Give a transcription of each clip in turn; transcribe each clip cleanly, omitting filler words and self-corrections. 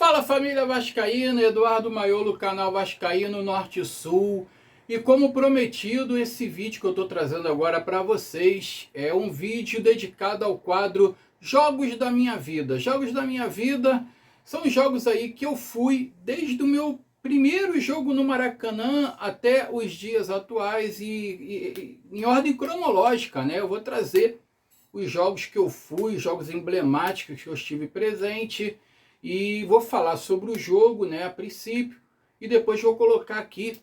Fala, família vascaína, Eduardo Maiolo, canal Vascaíno Norte e Sul. E como prometido, esse vídeo que eu estou trazendo agora para vocês é um vídeo dedicado ao quadro Jogos da Minha Vida. Jogos da Minha Vida são jogos aí que eu fui desde o meu primeiro jogo no Maracanã até os dias atuais e em ordem cronológica, né? Eu vou trazer os jogos que eu fui, jogos emblemáticos que eu estive presente, e vou falar sobre o jogo, né, a princípio, e depois vou colocar aqui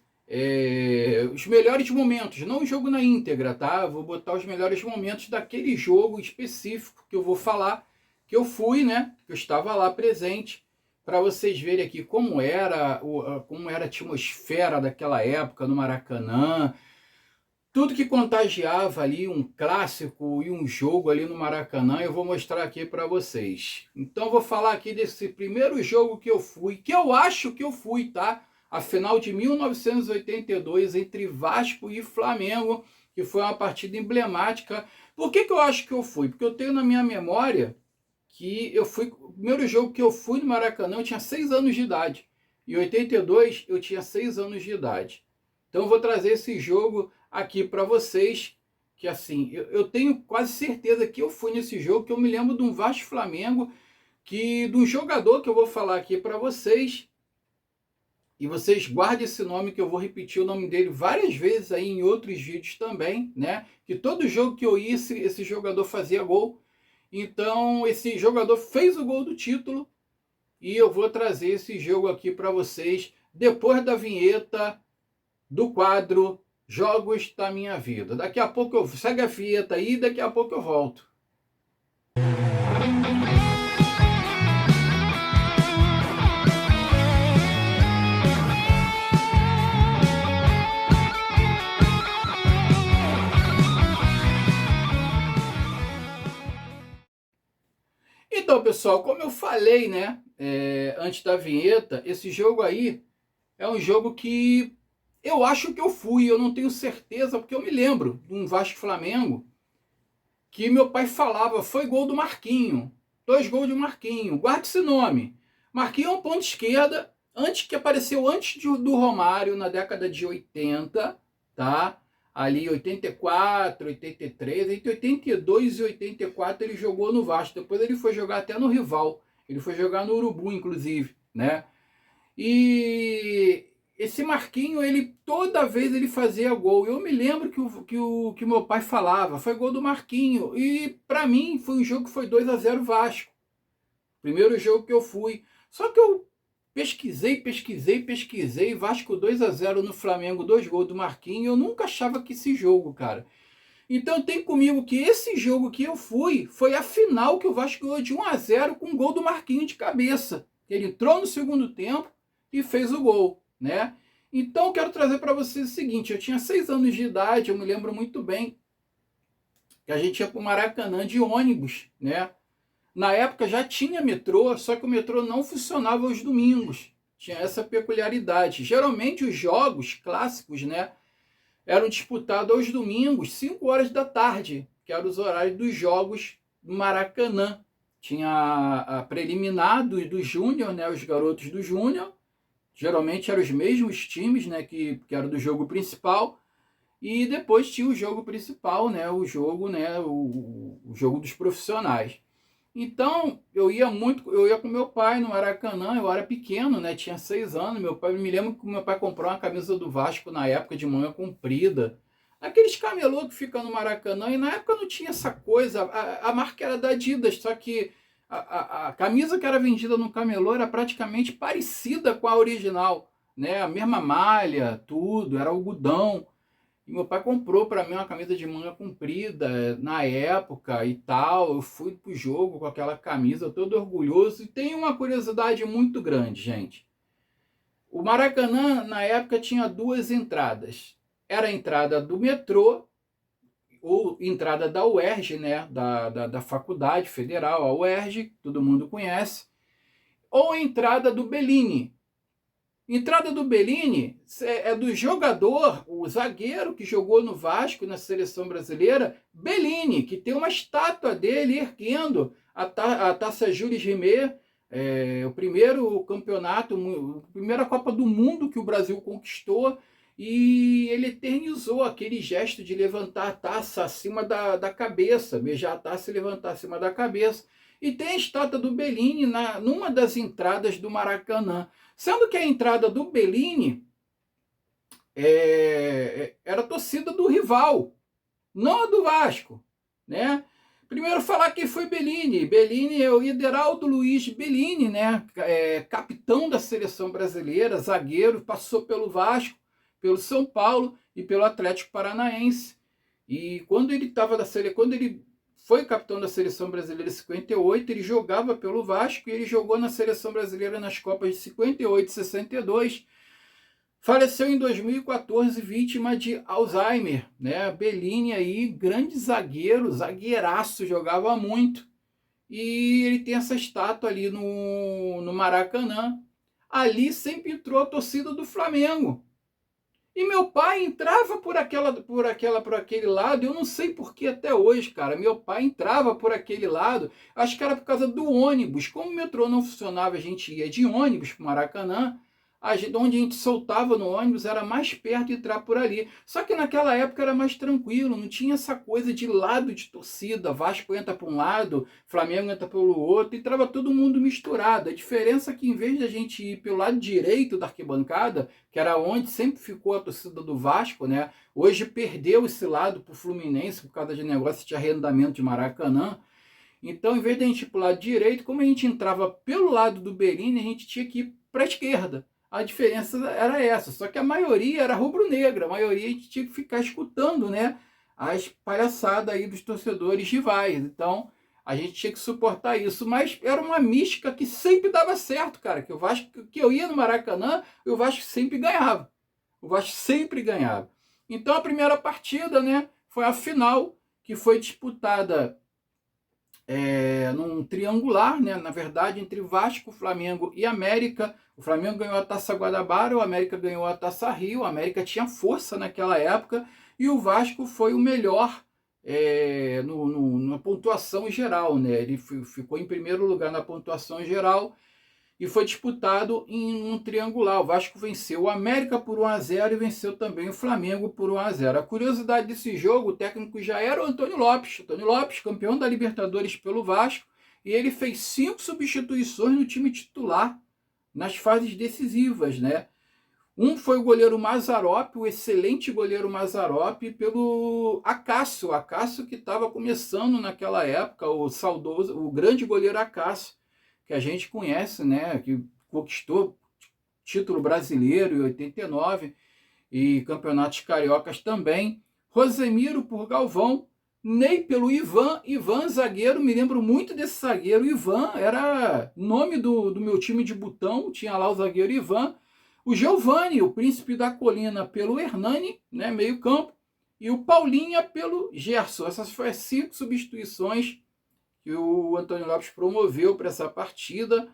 os melhores momentos, não o jogo na íntegra, tá? Vou botar os melhores momentos daquele jogo específico que eu vou falar, que eu fui, né, que eu estava lá presente, para vocês verem aqui como era a atmosfera daquela época no Maracanã, tudo que contagiava ali um clássico e um jogo ali no Maracanã, eu vou mostrar aqui para vocês. Então vou falar aqui desse primeiro jogo que eu fui, que eu acho que eu fui, tá? A final de 1982 entre Vasco e Flamengo, que foi uma partida emblemática. Por que eu acho que eu fui? Porque eu tenho na minha memória que eu fui, o primeiro jogo que eu fui no Maracanã, eu tinha 6 anos de idade. Em 82 eu tinha 6 anos de idade. Então eu vou trazer esse jogo aqui para vocês, que assim, eu tenho quase certeza que eu fui nesse jogo, que eu me lembro de um Vasco Flamengo, que de um jogador que eu vou falar aqui para vocês, e vocês guardem esse nome, que eu vou repetir o nome dele várias vezes aí em outros vídeos também, né? Que todo jogo que eu ia, esse jogador fazia gol. Então esse jogador fez o gol do título, e eu vou trazer esse jogo aqui para vocês depois da vinheta do quadro Jogos da Minha Vida. Daqui a pouco eu segue a vinheta aí, daqui a pouco eu volto. Então, pessoal, como eu falei, né, antes da vinheta, esse jogo aí é um jogo que eu acho que eu fui, eu não tenho certeza, porque eu me lembro de um Vasco Flamengo que meu pai falava, foi gol do Marquinho, 2 gols de Marquinho, guarde esse nome. Marquinho é um ponto esquerda, que apareceu antes do Romário, na década de 80, tá? Ali 84, 83, entre 82 e 84 ele jogou no Vasco, depois ele foi jogar até no rival, ele foi jogar no Urubu, inclusive, né? E esse Marquinho, ele toda vez ele fazia gol. Eu me lembro que o meu pai falava, foi gol do Marquinho. E para mim foi um jogo que foi 2-0 Vasco. Primeiro jogo que eu fui. Só que eu pesquisei, Vasco 2-0 no Flamengo, 2 gols do Marquinho. Eu nunca achava que esse jogo, cara. Então tem comigo que esse jogo que eu fui foi a final, que o Vasco ganhou de 1-0 com um gol do Marquinho de cabeça. Ele entrou no segundo tempo e fez o gol, né? Então eu quero trazer para vocês o seguinte, eu tinha 6 anos de idade, eu me lembro muito bem que a gente ia para o Maracanã de ônibus, né? Na época já tinha metrô, só que o metrô não funcionava aos domingos, tinha essa peculiaridade. Geralmente os jogos clássicos, né, eram disputados aos domingos, 5 horas da tarde, que eram os horários dos jogos do Maracanã. Tinha a preliminar do Júnior, né, os garotos do Júnior, geralmente eram os mesmos times, né, que eram do jogo principal, e depois tinha o jogo principal, né, o jogo dos profissionais. Então, eu ia com meu pai no Maracanã, eu era pequeno, né, tinha 6 anos, me lembro que meu pai comprou uma camisa do Vasco na época de manga comprida, aqueles camelô que ficam no Maracanã, e na época não tinha essa coisa, a marca era da Adidas, só que a camisa que era vendida no camelô era praticamente parecida com a original, né? A mesma malha, tudo, era algodão. E meu pai comprou para mim uma camisa de manga comprida na época e tal. Eu fui pro jogo com aquela camisa, todo orgulhoso. E tem uma curiosidade muito grande, gente. O Maracanã, na época, tinha 2 entradas. Era a entrada do metrô, ou entrada da UERJ, né, da Faculdade Federal, a UERJ, todo mundo conhece, ou a entrada do Bellini. Entrada do Bellini é do jogador, o zagueiro que jogou no Vasco, na seleção brasileira, Bellini, que tem uma estátua dele erguendo a Taça Jules Rimet, o primeiro campeonato, a primeira Copa do Mundo que o Brasil conquistou, e ele eternizou aquele gesto de levantar a taça acima da cabeça, beijar a taça e levantar acima da cabeça. E tem a estátua do Bellini numa das entradas do Maracanã. Sendo que a entrada do Bellini era a torcida do rival, não a do Vasco, né? Primeiro falar quem foi Bellini. Bellini é o Ederaldo Luiz Bellini, né? Capitão da seleção brasileira, zagueiro, passou pelo Vasco, pelo São Paulo e pelo Atlético Paranaense. E quando ele foi capitão da seleção brasileira em 58, ele jogava pelo Vasco e ele jogou na seleção brasileira nas Copas de 58 e 62. Faleceu em 2014, vítima de Alzheimer, né? Bellini aí, grande zagueiro, zagueiraço, jogava muito. E ele tem essa estátua ali no Maracanã. Ali sempre entrou a torcida do Flamengo. E meu pai entrava por aquele lado, eu não sei por que até hoje, cara. Meu pai entrava por aquele lado, acho que era por causa do ônibus. Como o metrô não funcionava, a gente ia de ônibus para o Maracanã. Onde a gente soltava no ônibus era mais perto de entrar por ali. Só que naquela época era mais tranquilo, não tinha essa coisa de lado de torcida, Vasco entra para um lado, Flamengo entra pelo outro, e entrava todo mundo misturado. A diferença é que em vez de a gente ir pelo lado direito da arquibancada, que era onde sempre ficou a torcida do Vasco, né? Hoje perdeu esse lado para o Fluminense por causa de negócio de arrendamento de Maracanã. Então, em vez de a gente ir para o lado direito, como a gente entrava pelo lado do Bellini, a gente tinha que ir para a esquerda. A diferença era essa, só que a maioria era rubro-negra, a maioria a gente tinha que ficar escutando, né, as palhaçadas aí dos torcedores rivais. Então, a gente tinha que suportar isso, mas era uma mística que sempre dava certo, cara, que o Vasco, que eu ia no Maracanã, e o Vasco sempre ganhava. O Vasco sempre ganhava. Então, a primeira partida, né, foi a final, que foi disputada num triangular, né, na verdade, entre Vasco, Flamengo e América. O Flamengo ganhou a Taça Guanabara, o América ganhou a Taça Rio. A América tinha força naquela época e o Vasco foi o melhor na pontuação geral, né? Ele ficou em primeiro lugar na pontuação geral e foi disputado em um triangular. O Vasco venceu o América por 1-0 e venceu também o Flamengo por 1-0. A curiosidade desse jogo, o técnico já era o Antônio Lopes. Antônio Lopes, campeão da Libertadores pelo Vasco, e ele fez 5 substituições no time titular nas fases decisivas, né? Um foi o goleiro Mazzaropi, o excelente goleiro Mazzaropi, pelo Acácio. Acácio que estava começando naquela época, o saudoso, o grande goleiro Acácio, que a gente conhece, né? Que conquistou título brasileiro em 89 e campeonatos cariocas também. Rosemiro por Galvão, Ney pelo Ivan, zagueiro, me lembro muito desse zagueiro. Ivan era nome do meu time de botão, tinha lá o zagueiro Ivan. O Giovani, o príncipe da colina, pelo Hernani, né, meio campo. E o Paulinha pelo Gerson. Essas foram as 5 substituições que o Antônio Lopes promoveu para essa partida.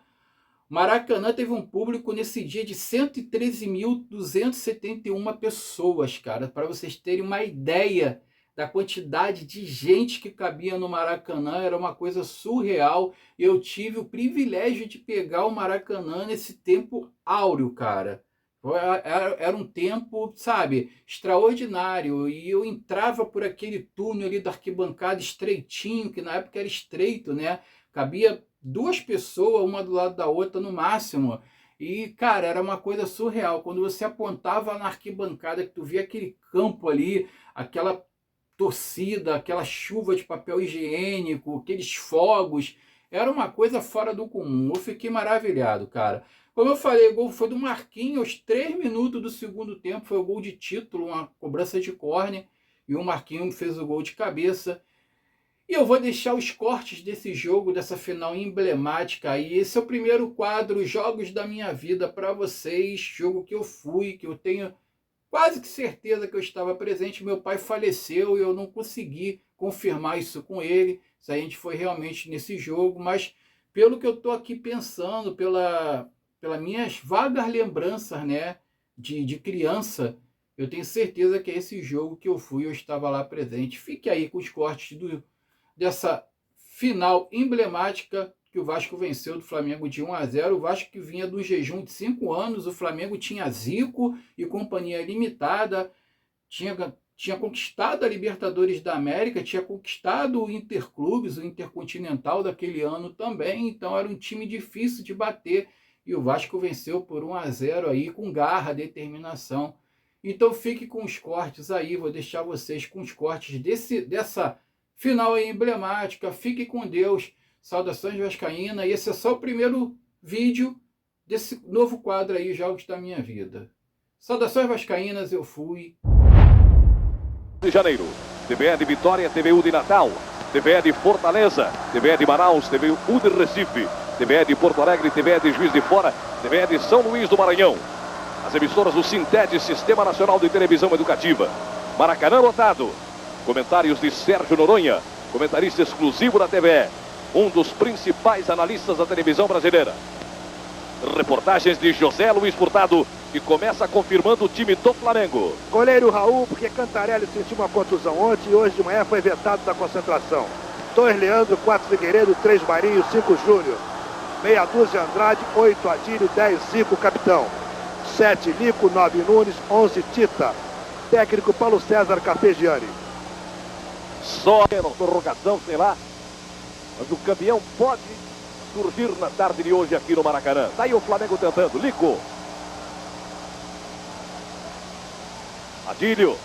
Maracanã teve um público nesse dia de 113.271 pessoas, cara. Para vocês terem uma ideia da quantidade de gente que cabia no Maracanã, era uma coisa surreal. Eu tive o privilégio de pegar o Maracanã nesse tempo áureo, cara. Era um tempo, sabe, extraordinário. E eu entrava por aquele túnel ali da arquibancada estreitinho, que na época era estreito, né? Cabia 2 pessoas, uma do lado da outra no máximo. E, cara, era uma coisa surreal. Quando você apontava na arquibancada, que tu via aquele campo ali, aquela torcida, aquela chuva de papel higiênico, aqueles fogos, era uma coisa fora do comum. Eu fiquei maravilhado, cara. Como eu falei, o gol foi do Marquinhos aos 3 minutos do segundo tempo, foi o gol de título, uma cobrança de córner, e o Marquinhos fez o gol de cabeça. E eu vou deixar os cortes desse jogo, dessa final emblemática aí. Esse é o primeiro quadro, Jogos da Minha Vida, para vocês. Jogo que eu fui, que eu tenho quase que certeza que eu estava presente. Meu pai faleceu e eu não consegui confirmar isso com ele, se a gente foi realmente nesse jogo, mas pelo que eu estou aqui pensando, pelas minhas vagas lembranças, né, de criança, eu tenho certeza que é esse jogo que eu fui, eu estava lá presente. Fique aí com os cortes dessa final emblemática que o Vasco venceu do Flamengo de 1-0. O Vasco que vinha do jejum de 5 anos, o Flamengo tinha Zico e companhia limitada, tinha conquistado a Libertadores da América, tinha conquistado o Interclubes, o Intercontinental daquele ano também, então era um time difícil de bater, e o Vasco venceu por 1-0 aí, com garra, determinação. Então fique com os cortes aí, vou deixar vocês com os cortes dessa final aí emblemática. Fique com Deus. Saudações vascaína, e esse é só o primeiro vídeo desse novo quadro aí, Jogos da Minha Vida. Saudações vascaínas, eu fui. De Janeiro, TVE de Vitória, TVU de Natal, TVE de Fortaleza, TVE de Manaus, TVU de Recife, TVE de Porto Alegre, TVE de Juiz de Fora, TVE de São Luís do Maranhão. As emissoras do Sintede, Sistema Nacional de Televisão Educativa. Maracanã lotado. Comentários de Sérgio Noronha, comentarista exclusivo da TVE. Um dos principais analistas da televisão brasileira. Reportagens de José Luiz Furtado, que começa confirmando o time do Flamengo. Goleiro Raul, porque Cantarelli sentiu uma contusão ontem e hoje de manhã foi vetado da concentração. 2 Leandro, 4 Figueiredo, 3 Marinho, 5 Júnior. Meia dúzia Andrade, 8 Adílio, 10 Zico, capitão. 7 Lico, 9 Nunes, 11 Tita. Técnico Paulo César Carpegiani. Só na prorrogação, sei lá. Mas o campeão pode surgir na tarde de hoje aqui no Maracanã. Tá aí o Flamengo tentando. Lico. Adílio.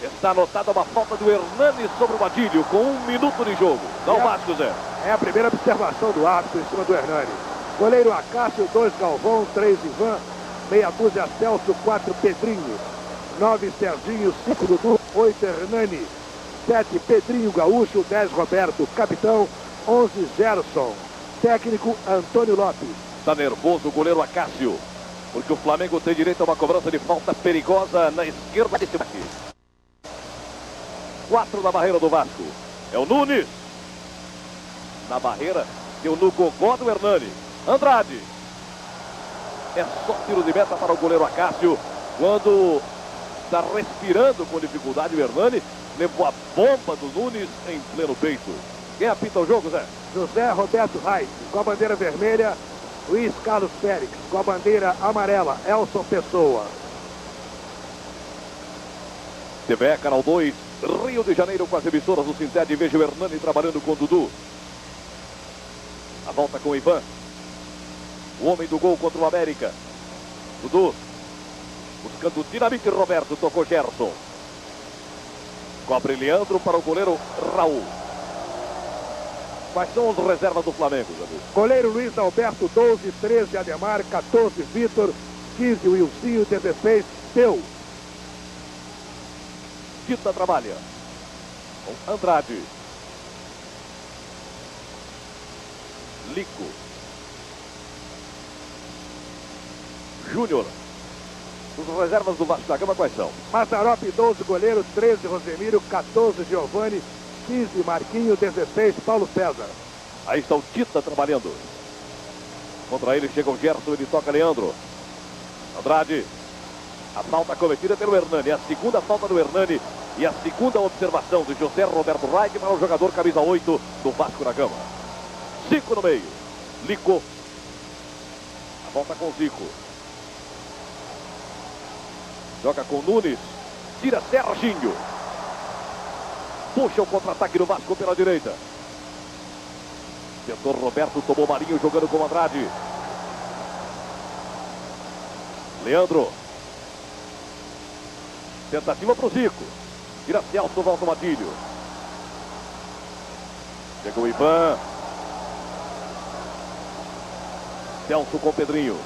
Está anotada uma falta do Hernani sobre o Adílio com 1 minuto de jogo. Dá o Vasco, Zé. É a primeira observação do árbitro em cima do Hernani. Goleiro Acácio, 2 Galvão, 3 Ivan, meia dúzia Celso, 4 Pedrinho, 9 Serginho, 5 Dudu, 8 Hernani, 7 Pedrinho Gaúcho, 10 Roberto, capitão, 11 Gerson, técnico Antônio Lopes. Está nervoso o goleiro Acácio, porque o Flamengo tem direito a uma cobrança de falta perigosa na esquerda desse aqui. 4 na barreira do Vasco. É o Nunes. Na barreira, deu no gogó do Hernani. Andrade. É só tiro de meta para o goleiro Acácio. Quando está respirando com dificuldade o Hernani, levou a bomba do Nunes em pleno peito. Quem apita o jogo, Zé? José Roberto Reis, com a bandeira vermelha, Luiz Carlos Félix, com a bandeira amarela, Elson Pessoa. TVE, Canal 2, Rio de Janeiro, com as emissoras do Sintede. Veja o Hernani trabalhando com o Dudu. A volta com o Ivan. O homem do gol contra o América. Dudu. Buscando o dinamite, Roberto. Tocou Gerson. Cobre Leandro para o goleiro Raul. Quais são as reservas do Flamengo, Davi? Goleiro Luiz Alberto, 12, 13 Ademar, 14 Vitor, 15 Wilsinho, 16 Teu. Tita trabalha com Andrade. Lico. Júnior. As reservas do Vasco da Gama quais são? Mazzaropi, 12 goleiro, 13 Rosemiro, 14 Giovani, 15 Marquinho, 16 Paulo César. Aí está o Tita trabalhando. Contra ele chega o Gerson, ele toca Leandro. Andrade. A falta cometida pelo Hernani. A segunda falta do Hernani. E a segunda observação de José Roberto Reich para o jogador camisa 8 do Vasco da Gama. Zico no meio. Lico. A volta com Zico. Joga com Nunes. Tira Serginho. Puxa o contra-ataque do Vasco pela direita. Tentou Roberto, tomou Marinho jogando com Andrade. Leandro. Tentativa para o Zico. Tira Celso, volta o Matilho. Chegou o Ivan. Celso com Pedrinho.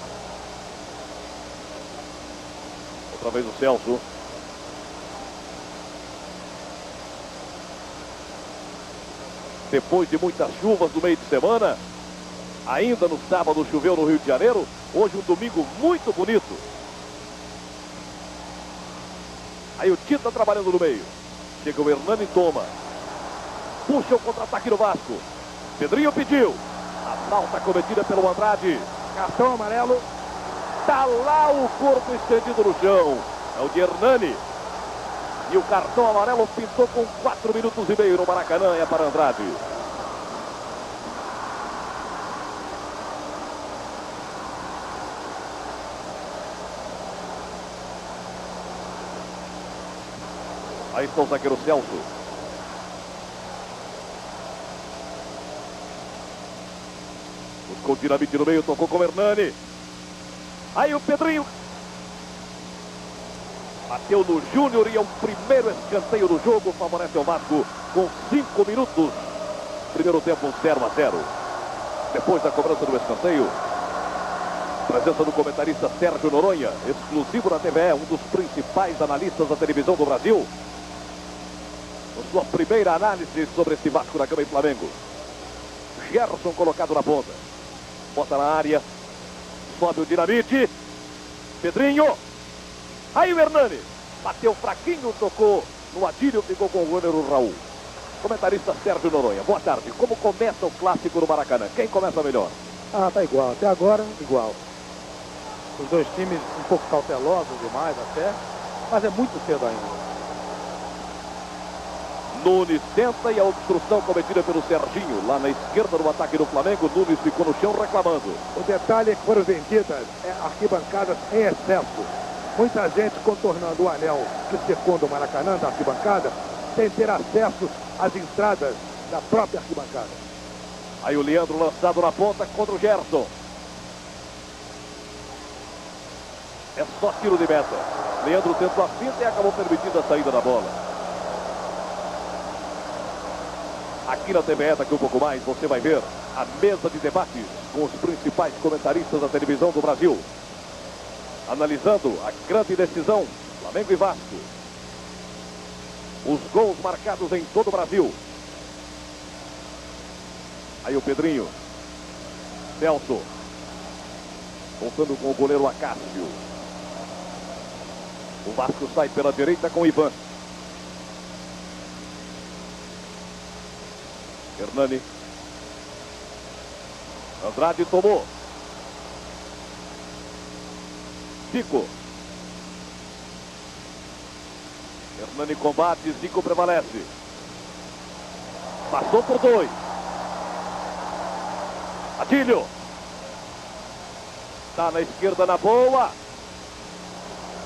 Outra vez o Celso. Depois de muitas chuvas no meio de semana, ainda no sábado choveu no Rio de Janeiro. Hoje um domingo muito bonito. Aí o Tita trabalhando no meio. Chega o Hernani e toma. Puxa o contra-ataque do Vasco. Pedrinho pediu. A falta cometida pelo Andrade. Cartão amarelo. Tá lá o corpo estendido no chão. É o de Hernani. E o cartão amarelo pintou com 4 minutos e meio no Maracanã. É para Andrade. Aí está o zagueiro Celso. Buscou o Dinamite no meio, tocou com o Hernani. Aí o Pedrinho bateu no Júnior e é o primeiro escanteio do jogo. Favorece o Vasco com 5 minutos. Primeiro tempo 0-0. Depois da cobrança do escanteio, presença do comentarista Sérgio Noronha, exclusivo da TVE, um dos principais analistas da televisão do Brasil. A sua primeira análise sobre esse Vasco da Gama e Flamengo. Gerson colocado na ponta. Bota na área. Sobe o Dinamite. Pedrinho. Aí o Hernani. Bateu fraquinho, tocou no Adílio, ficou com o goleiro Raul. Comentarista Sérgio Noronha. Boa tarde. Como começa o clássico no Maracanã? Quem começa melhor? Tá igual. Até agora, igual. Os dois times um pouco cautelosos demais até, mas é muito cedo ainda. Nunes tenta e a obstrução cometida pelo Serginho. Lá na esquerda do ataque do Flamengo, Nunes ficou no chão reclamando. O detalhe é que foram vendidas arquibancadas em excesso. Muita gente contornando o anel que circunda o Maracanã da arquibancada, sem ter acesso às entradas da própria arquibancada. Aí o Leandro lançado na ponta contra o Gerson. É só tiro de meta. Leandro tentou a finta e acabou permitindo a saída da bola. Aqui na TVE, daqui um pouco mais, você vai ver a mesa de debates com os principais comentaristas da televisão do Brasil. Analisando a grande decisão, Flamengo e Vasco. Os gols marcados em todo o Brasil. Aí o Pedrinho. Celso. Voltando com o goleiro Acácio. O Vasco sai pela direita com o Ivan. Hernani. Andrade tomou. Zico. Hernani combate, Zico prevalece. Passou por 2. Adílio. Tá na esquerda na boa.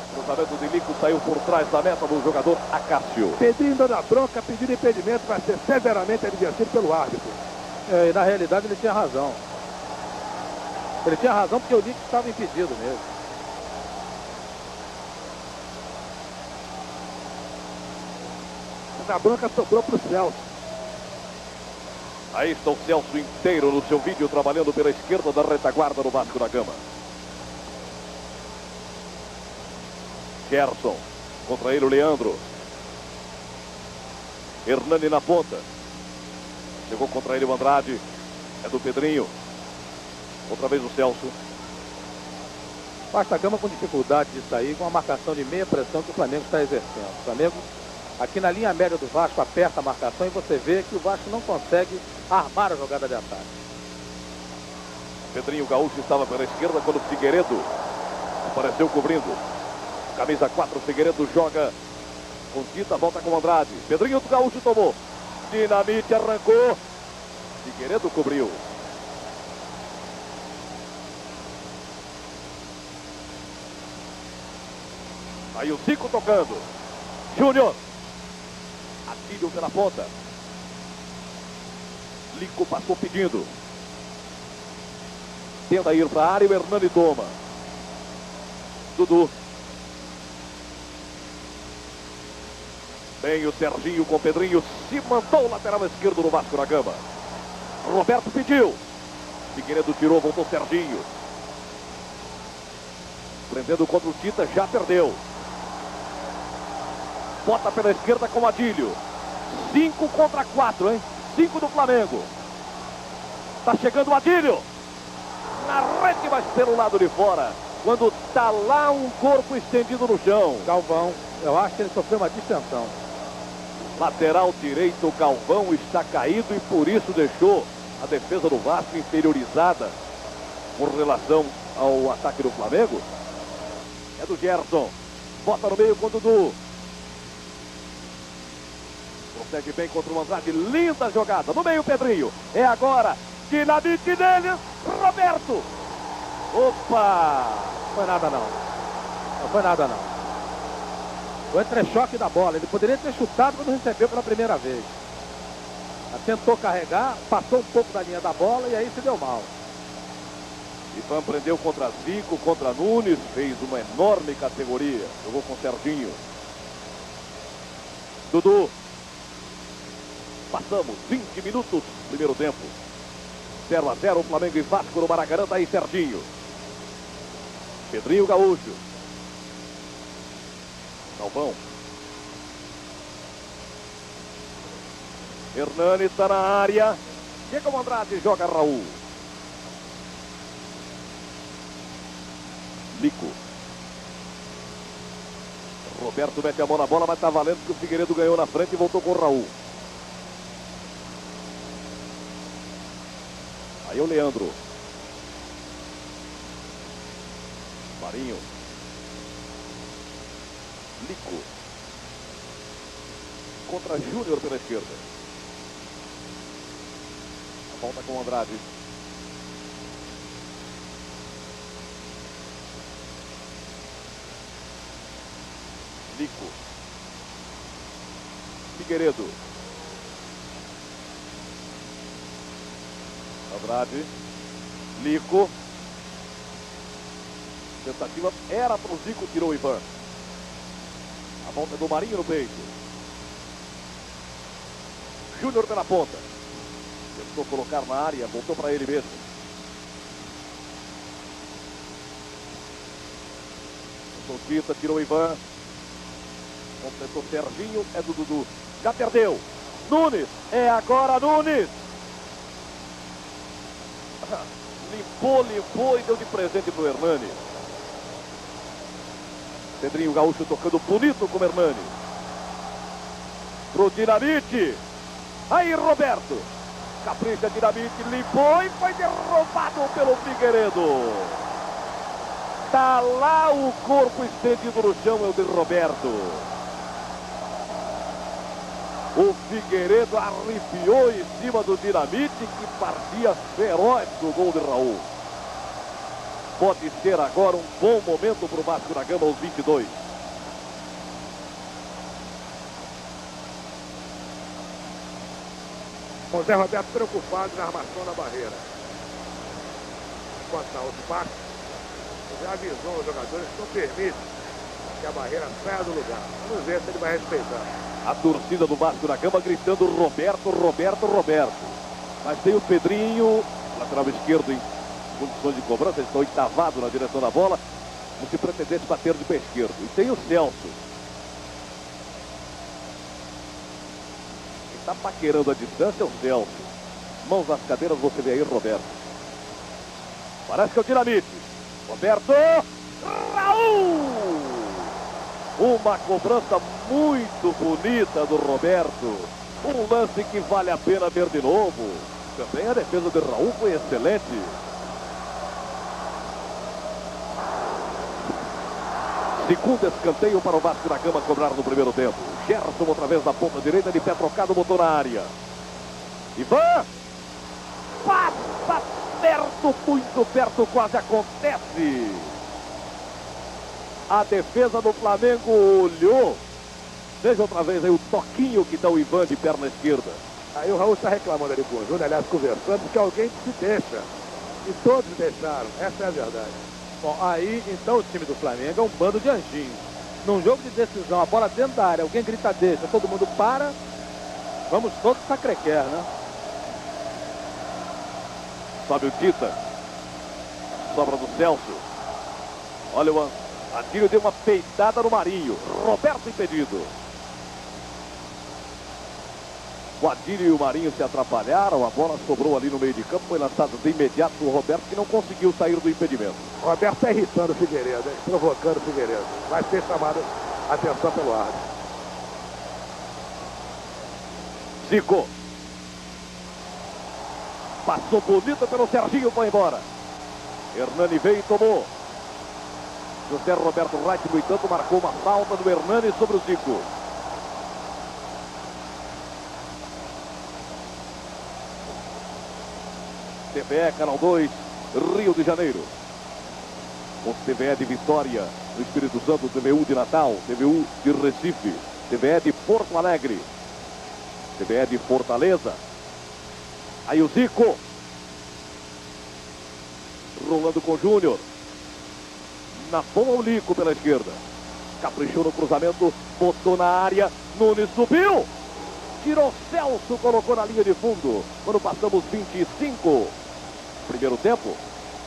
O cruzamento de Lico saiu por trás da meta do jogador Acácio. Pedrinho dando a bronca, pedindo impedimento, vai ser severamente advertido pelo árbitro. E na realidade ele tinha razão. Ele tinha razão porque o Lico estava impedido mesmo. A bronca sobrou para o Celso. Aí está o Celso inteiro no seu vídeo, trabalhando pela esquerda da retaguarda do Vasco da Gama. Gerson, contra ele o Leandro. Hernani na ponta. Chegou contra ele o Andrade. É do Pedrinho. Outra vez o Celso. Vasco da Gama com dificuldade de sair, com a marcação de meia pressão que o Flamengo está exercendo. O Flamengo, aqui na linha média do Vasco, aperta a marcação e você vê que o Vasco não consegue armar a jogada de ataque. Pedrinho Gaúcho estava pela esquerda quando o Figueiredo apareceu cobrindo. Camisa 4, Figueiredo joga com Tita, volta com o Andrade. Pedrinho do Gaúcho tomou. Dinamite arrancou. Figueiredo cobriu. Aí o Zico tocando. Júnior. Adílio pela ponta. Lico passou pedindo. Tenta ir para a área e o Hernani toma. Dudu. Bem o Serginho com o Pedrinho. Se mandou o lateral esquerdo no Vasco da Gama. Roberto pediu. Figueiredo tirou, voltou Serginho. Prendendo contra o Tita, já perdeu. Bota pela esquerda com o Adílio. 5 contra 4, hein? 5 do Flamengo. Tá chegando o Adílio. Na rede, mas pelo lado de fora. Quando tá lá um corpo estendido no chão. Galvão, eu acho que ele sofreu uma distensão. Lateral direito, o Galvão está caído e por isso deixou a defesa do Vasco inferiorizada com relação ao ataque do Flamengo. É do Gerson. Bota no meio com o Dudu. Consegue bem contra o Andrade. Linda jogada. No meio, Pedrinho. É agora. Dinamite dele. Roberto. Opa! Não foi nada não. Não foi nada não. O entrechoque da bola. Ele poderia ter chutado quando recebeu pela primeira vez. Tentou carregar, passou um pouco da linha da bola e aí se deu mal. Ivan prendeu contra Zico, contra Nunes, fez uma enorme categoria. Jogou com Serginho. Dudu. Passamos 20 minutos, primeiro tempo. 0-0, Flamengo e Vasco no Maracanã, tá aí Serginho. Pedrinho Gaúcho. Galvão. Hernani está na área. Chega o Andrade, joga Raul. Lico. Roberto mete a mão na bola, mas tá valendo que o Figueiredo ganhou na frente e voltou com o Raul. Aí o Leandro. Marinho. Lico. Contra Júnior pela esquerda. A volta com o Andrade. Lico. Figueiredo. Andrade. Lico. Tentativa era para o Zico, tirou o Ivan. A volta do Marinho no peito. Júnior pela ponta. Tentou colocar na área, voltou para ele mesmo. Solquita, tirou o Ivan. Completou Serginho, é do Dudu. Já perdeu. Nunes, é agora Nunes. Limpou e deu de presente pro Hernani. Pedrinho Gaúcho tocando bonito com o Hernani. Pro Dinamite. Aí Roberto. Capricha Dinamite, limpou e foi derrubado pelo Figueiredo. Tá lá o corpo estendido no chão, é o de Roberto. O Figueiredo arrepiou em cima do Dinamite, que partia feroz do gol de Raul. Pode ser agora um bom momento para o Vasco da Gama aos 22. O Zé Roberto preocupado na armação da barreira. Enquanto está o Vasco, já avisou os jogadores que não permite que a barreira saia do lugar. Vamos ver se ele vai respeitar. A torcida do Vasco da Gama gritando Roberto, Roberto, Roberto. Mas tem o Pedrinho, lateral esquerdo em condições de cobrança, ele está oitavado na direção da bola, como se pretendesse bater de pé esquerdo. E tem o Celso. Quem está paquerando a distância é o Celso. Mãos nas cadeiras, você vê aí Roberto. Parece que é o Dinamite. Roberto, Raul! Uma cobrança muito bonita do Roberto. Um lance que vale a pena ver de novo. Também a defesa de Raul foi excelente. Segundo escanteio para o Vasco da Gama cobrar no primeiro tempo. Gerson outra vez na ponta direita, de pé trocado, botou na área. Ivan! Passa perto, muito perto, quase acontece. A defesa do Flamengo olhou. Veja outra vez aí o toquinho que dá o Ivan de perna esquerda. Aí o Raul está reclamando ali com o Júnior, aliás, conversando, que alguém se deixa. E todos deixaram, essa é a verdade. Bom, aí então o time do Flamengo é um bando de anjinhos. Num jogo de decisão, a bola dentro da área, alguém grita deixa, todo mundo para. Vamos todos sacrequer, né? Sobe o Tita. Sobra do Celso. Olha o Adílio deu uma peitada no Marinho. Roberto impedido. O Adílio e o Marinho se atrapalharam. A bola sobrou ali no meio de campo. Foi lançada de imediato o Roberto, que não conseguiu sair do impedimento. O Roberto está irritando o Figueiredo, hein? Provocando o Figueiredo. Vai ser chamado a atenção pelo árbitro. Zico. Passou bonita pelo Serginho, foi embora. Hernani veio e tomou. José Roberto Reich, no entanto, marcou uma falta do Hernani sobre o Zico. TVE, Canal 2, Rio de Janeiro. O TVE de Vitória. no Espírito Santo, TVU de Natal, TVU de Recife, TVE de Porto Alegre, TVE de Fortaleza. Aí o Zico. Rolando com o Júnior. Na bola o Lico pela esquerda. Caprichou no cruzamento, botou na área. Nunes subiu. Tirou Celso, colocou na linha de fundo. Quando passamos 25. Primeiro tempo.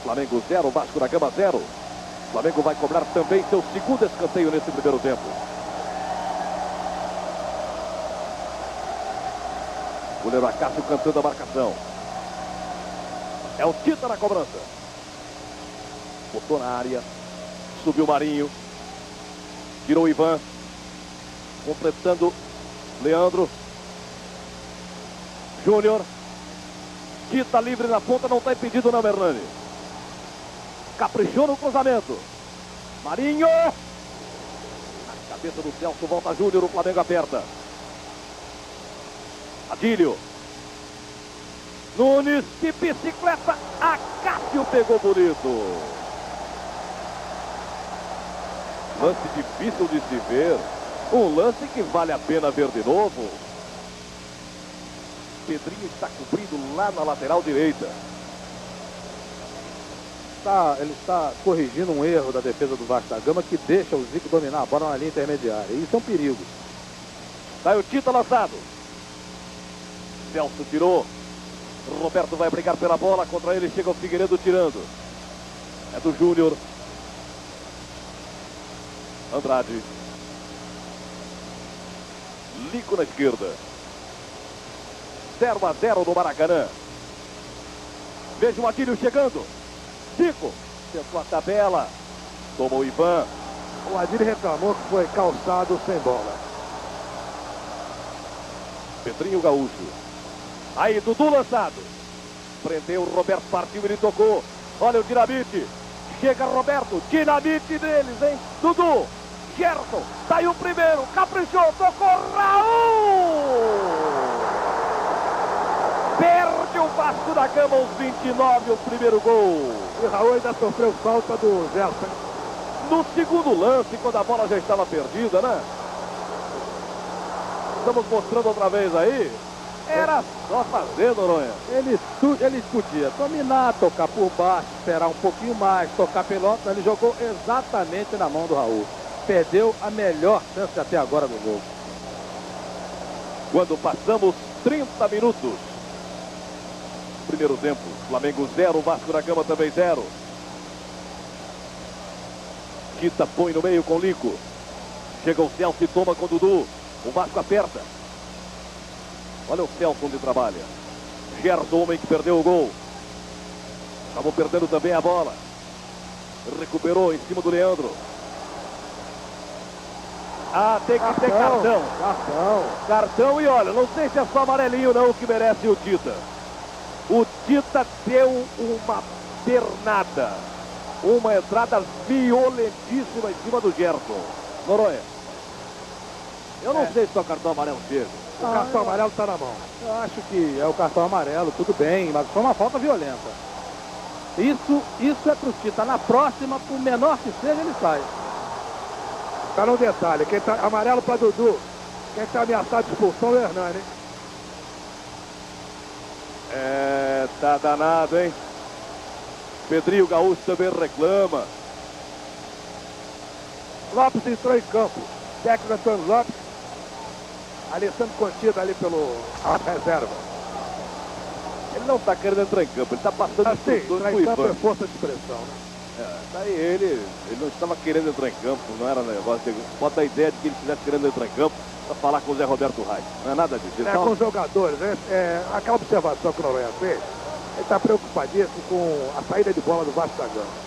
Flamengo 0, Vasco da Gama 0. Flamengo vai cobrar também seu segundo escanteio nesse primeiro tempo. Goleiro Acácio cantando a marcação. É o Tita na cobrança. Botou na área. Subiu Marinho. Tirou Ivan. Completando Leandro. Júnior. Tita livre na ponta. Não está impedido não, Hernani. Caprichou no cruzamento. Marinho. Na cabeça do Celso. Volta Júnior. O Flamengo aperta. Adílio. Nunes de bicicleta. Acácio pegou bonito. Lance difícil de se ver. Um lance que vale a pena ver de novo. Pedrinho está cobrindo lá na lateral direita. Ele está corrigindo um erro da defesa do Vasco da Gama que deixa o Zico dominar a bola na linha intermediária. Isso é um perigo. Sai o Tita lançado. Celso tirou. Roberto vai brigar pela bola. Contra ele chega o Figueiredo tirando. É do Júnior. Andrade. Lico na esquerda. 0-0 no Maracanã. Veja o Adílio chegando. Zico. Tentou a tabela. Tomou o Ivan. O Adílio reclamou que foi calçado sem bola. Pedrinho Gaúcho. Aí, Dudu lançado. Prendeu o Roberto, partiu, ele tocou. Olha o dinamite. Chega Roberto. Dinamite deles, hein? Dudu. Gerson. Saiu o primeiro. Caprichou. Tocou Raul. Perde o Vasco da Gama aos 29, o primeiro gol. E Raul ainda sofreu falta do Gerson. No segundo lance, quando a bola já estava perdida, né? Estamos mostrando outra vez aí. Era só fazer, Noronha. Ele podia dominar, tocar por baixo, esperar um pouquinho mais, tocar pelota. Ele jogou exatamente na mão do Raul. Perdeu a melhor chance até agora do jogo. Quando passamos 30 minutos. Primeiro tempo, Flamengo 0, Vasco da Gama também 0. Tita põe no meio com Lico. Chega o Celso e toma com o Dudu. O Vasco aperta. Olha o Celso onde trabalha. Gerson, homem que perdeu o gol. Acabou perdendo também a bola. Recuperou em cima do Leandro. Ah, tem que ter cartão. Cartão e olha, não sei se é só amarelinho não que merece o Tita. O Tita deu uma pernada. Uma entrada violentíssima em cima do Gerson. Noronha. Eu não sei se o cartão amarelo chega. O cartão amarelo está na mão. Eu acho que é o cartão amarelo, tudo bem, mas foi uma falta violenta. Isso é pro Tita. Na próxima, por menor que seja, ele sai. Cara, um detalhe, quem tá amarelo para Dudu, quem está ameaçado de expulsão é o Hernani, hein? É, tá danado, hein? Pedrinho Gaúcho também reclama. Lopes entrou em campo. Técnico Antônio Lopes. Ali sendo contido ali pelo reserva. Ele não tá querendo entrar em campo, ele tá passando Assim, instruções entrar pro em campo Ivan. é força de expressão, né? Daí ele não estava querendo entrar em campo, não era negócio de... Bota a ideia de que ele estivesse querendo entrar em campo para falar com o Zé Roberto Reis. Não é nada disso. Com os jogadores, né? Aquela observação que o Noronha fez, ele está preocupadíssimo com a saída de bola do Vasco da Gama.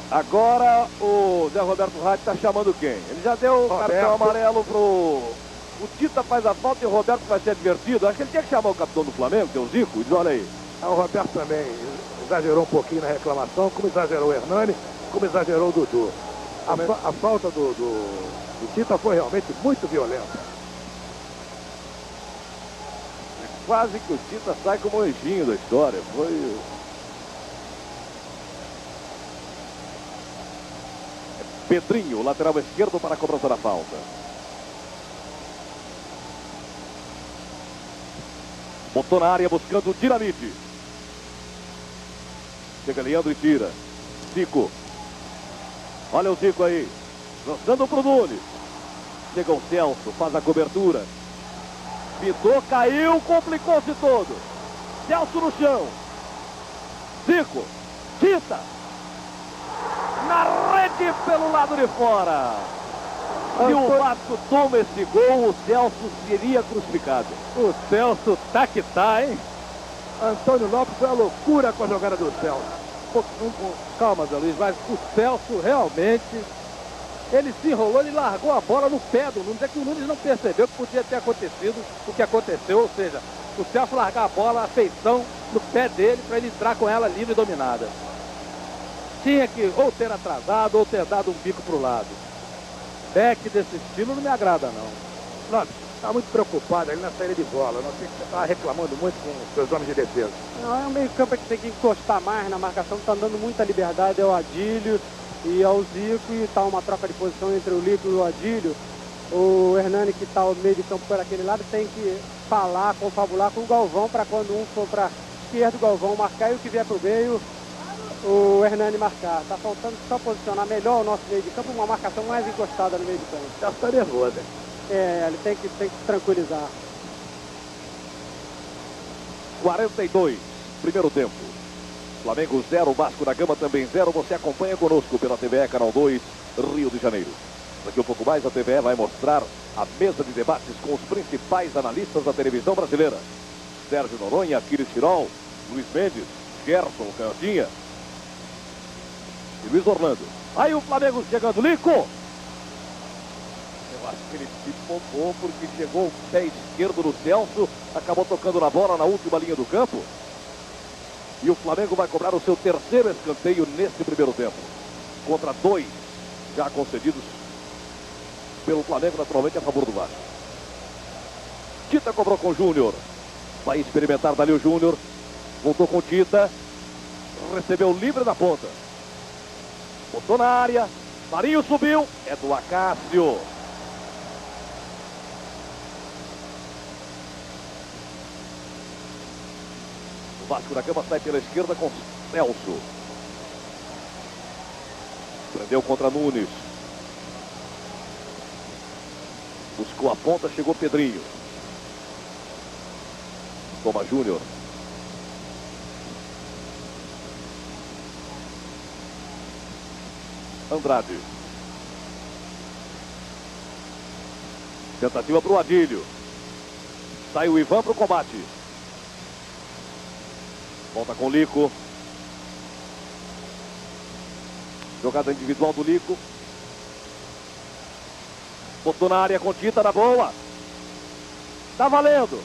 Agora o Zé Roberto Reis está chamando quem? Ele já deu o cartão amarelo pro... O Tita faz a falta e o Roberto vai ser advertido. Acho que ele tinha que chamar o capitão do Flamengo, que é o Zico, e diz, olha aí. O Roberto também exagerou um pouquinho na reclamação, como exagerou o Hernani, como exagerou o Dudu. A falta do Tita foi realmente muito violenta. Quase que o Tita sai como o anjinho da história. Foi... Pedrinho, lateral esquerdo para a cobrança da falta. Botou na área buscando o Dinamite. Chega Leandro e tira. Zico. Olha o Zico aí. Lançando pro Nunes. Chega o Celso, faz a cobertura. Pitou, caiu, complicou-se todo. Celso no chão. Zico. Tita. Na rede pelo lado de fora. Se o Vasco toma esse gol, o Celso seria crucificado. O Celso tá que tá, hein? Antônio Lopes foi uma loucura com a jogada do Celso. Calma, Zé Luiz, mas o Celso realmente, ele se enrolou, ele largou a bola no pé do Nunes. É que o Nunes não percebeu que podia ter acontecido o que aconteceu, ou seja, o Celso largar a bola, a feição no pé dele para ele entrar com ela livre e dominada. Tinha que ou ter atrasado ou ter dado um bico pro lado. Back desse estilo não me agrada, não. Lopes está muito preocupado ali na saída de bola. Não sei se você está reclamando muito com os seus homens de defesa. Não, é um meio campo que tem que encostar mais na marcação, está dando muita liberdade ao Adílio e ao Zico, e está uma troca de posição entre o Lico e o Adílio. O Hernani, que está ao meio de campo por aquele lado, tem que falar, confabular com o Galvão, para quando um for para a esquerda, o Galvão marcar, e o que vier para o meio, o Hernani marcar. Está faltando só posicionar melhor o nosso meio de campo, uma marcação mais encostada no meio de campo. Já está nervoso, hein? É, ele tem que se tranquilizar. 42, primeiro tempo. Flamengo 0, Vasco da Gama também 0. Você acompanha conosco pela TVE Canal 2, Rio de Janeiro. Daqui a pouco mais a TVE vai mostrar a mesa de debates com os principais analistas da televisão brasileira. Sérgio Noronha, Aquiles Tirol, Luiz Mendes, Gerson Cantinha e Luiz Orlando. Aí o Flamengo chegando, Lico! Eu acho que ele se poupou porque chegou o pé esquerdo do Celso, acabou tocando na bola na última linha do campo. E o Flamengo vai cobrar o seu terceiro escanteio nesse primeiro tempo. Contra 2 já concedidos pelo Flamengo, naturalmente a favor do Vasco. Tita cobrou com o Júnior. Vai experimentar dali o Júnior. Voltou com o Tita. Recebeu livre na ponta. Botou na área. Marinho subiu. É do Acácio. O Vasco da Gama sai pela esquerda com Celso. Prendeu contra Nunes. Buscou a ponta, chegou Pedrinho. Toma Júnior. Andrade. Tentativa para o Adílio. Sai o Ivan para o combate. Volta com o Lico. Jogada individual do Lico. Botou na área com Tita, na boa. Tá valendo.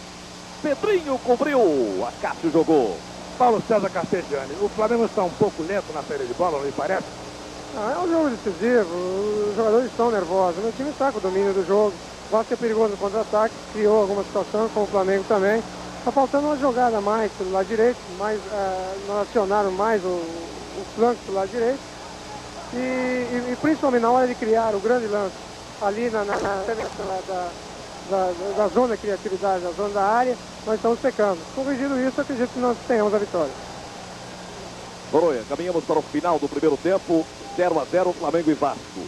Pedrinho cobriu. Acácio jogou. Paulo César Carpegiani, o Flamengo está um pouco lento na saída de bola, não lhe parece? Ah, é um jogo decisivo, os jogadores estão nervosos, o time está com o domínio do jogo, o Vasco é perigoso no contra-ataque, criou alguma situação, como o Flamengo também. Está faltando uma jogada mais pelo lado direito, mais, nós acionaram mais o flanco pelo lado direito, e principalmente na hora de criar o grande lance, ali na da zona de criatividade, da zona da área, nós estamos pecando. Corrigindo isso, acredito que nós tenhamos a vitória. Noronha, caminhamos para o final do primeiro tempo, 0-0, Flamengo e Vasco.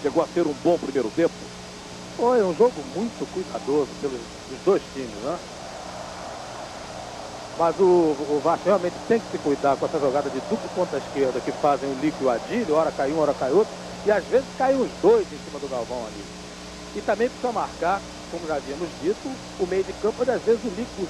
Chegou a ser um bom primeiro tempo. Foi um jogo muito cuidadoso pelos dois times, né? Mas o Vasco realmente tem que se cuidar com essa jogada de duplo ponta esquerda que fazem o Lico e o Adílio, hora cai um, hora cai outro, e às vezes caem os dois em cima do Galvão ali. E também precisa marcar, como já havíamos dito, o meio de campo, onde às vezes o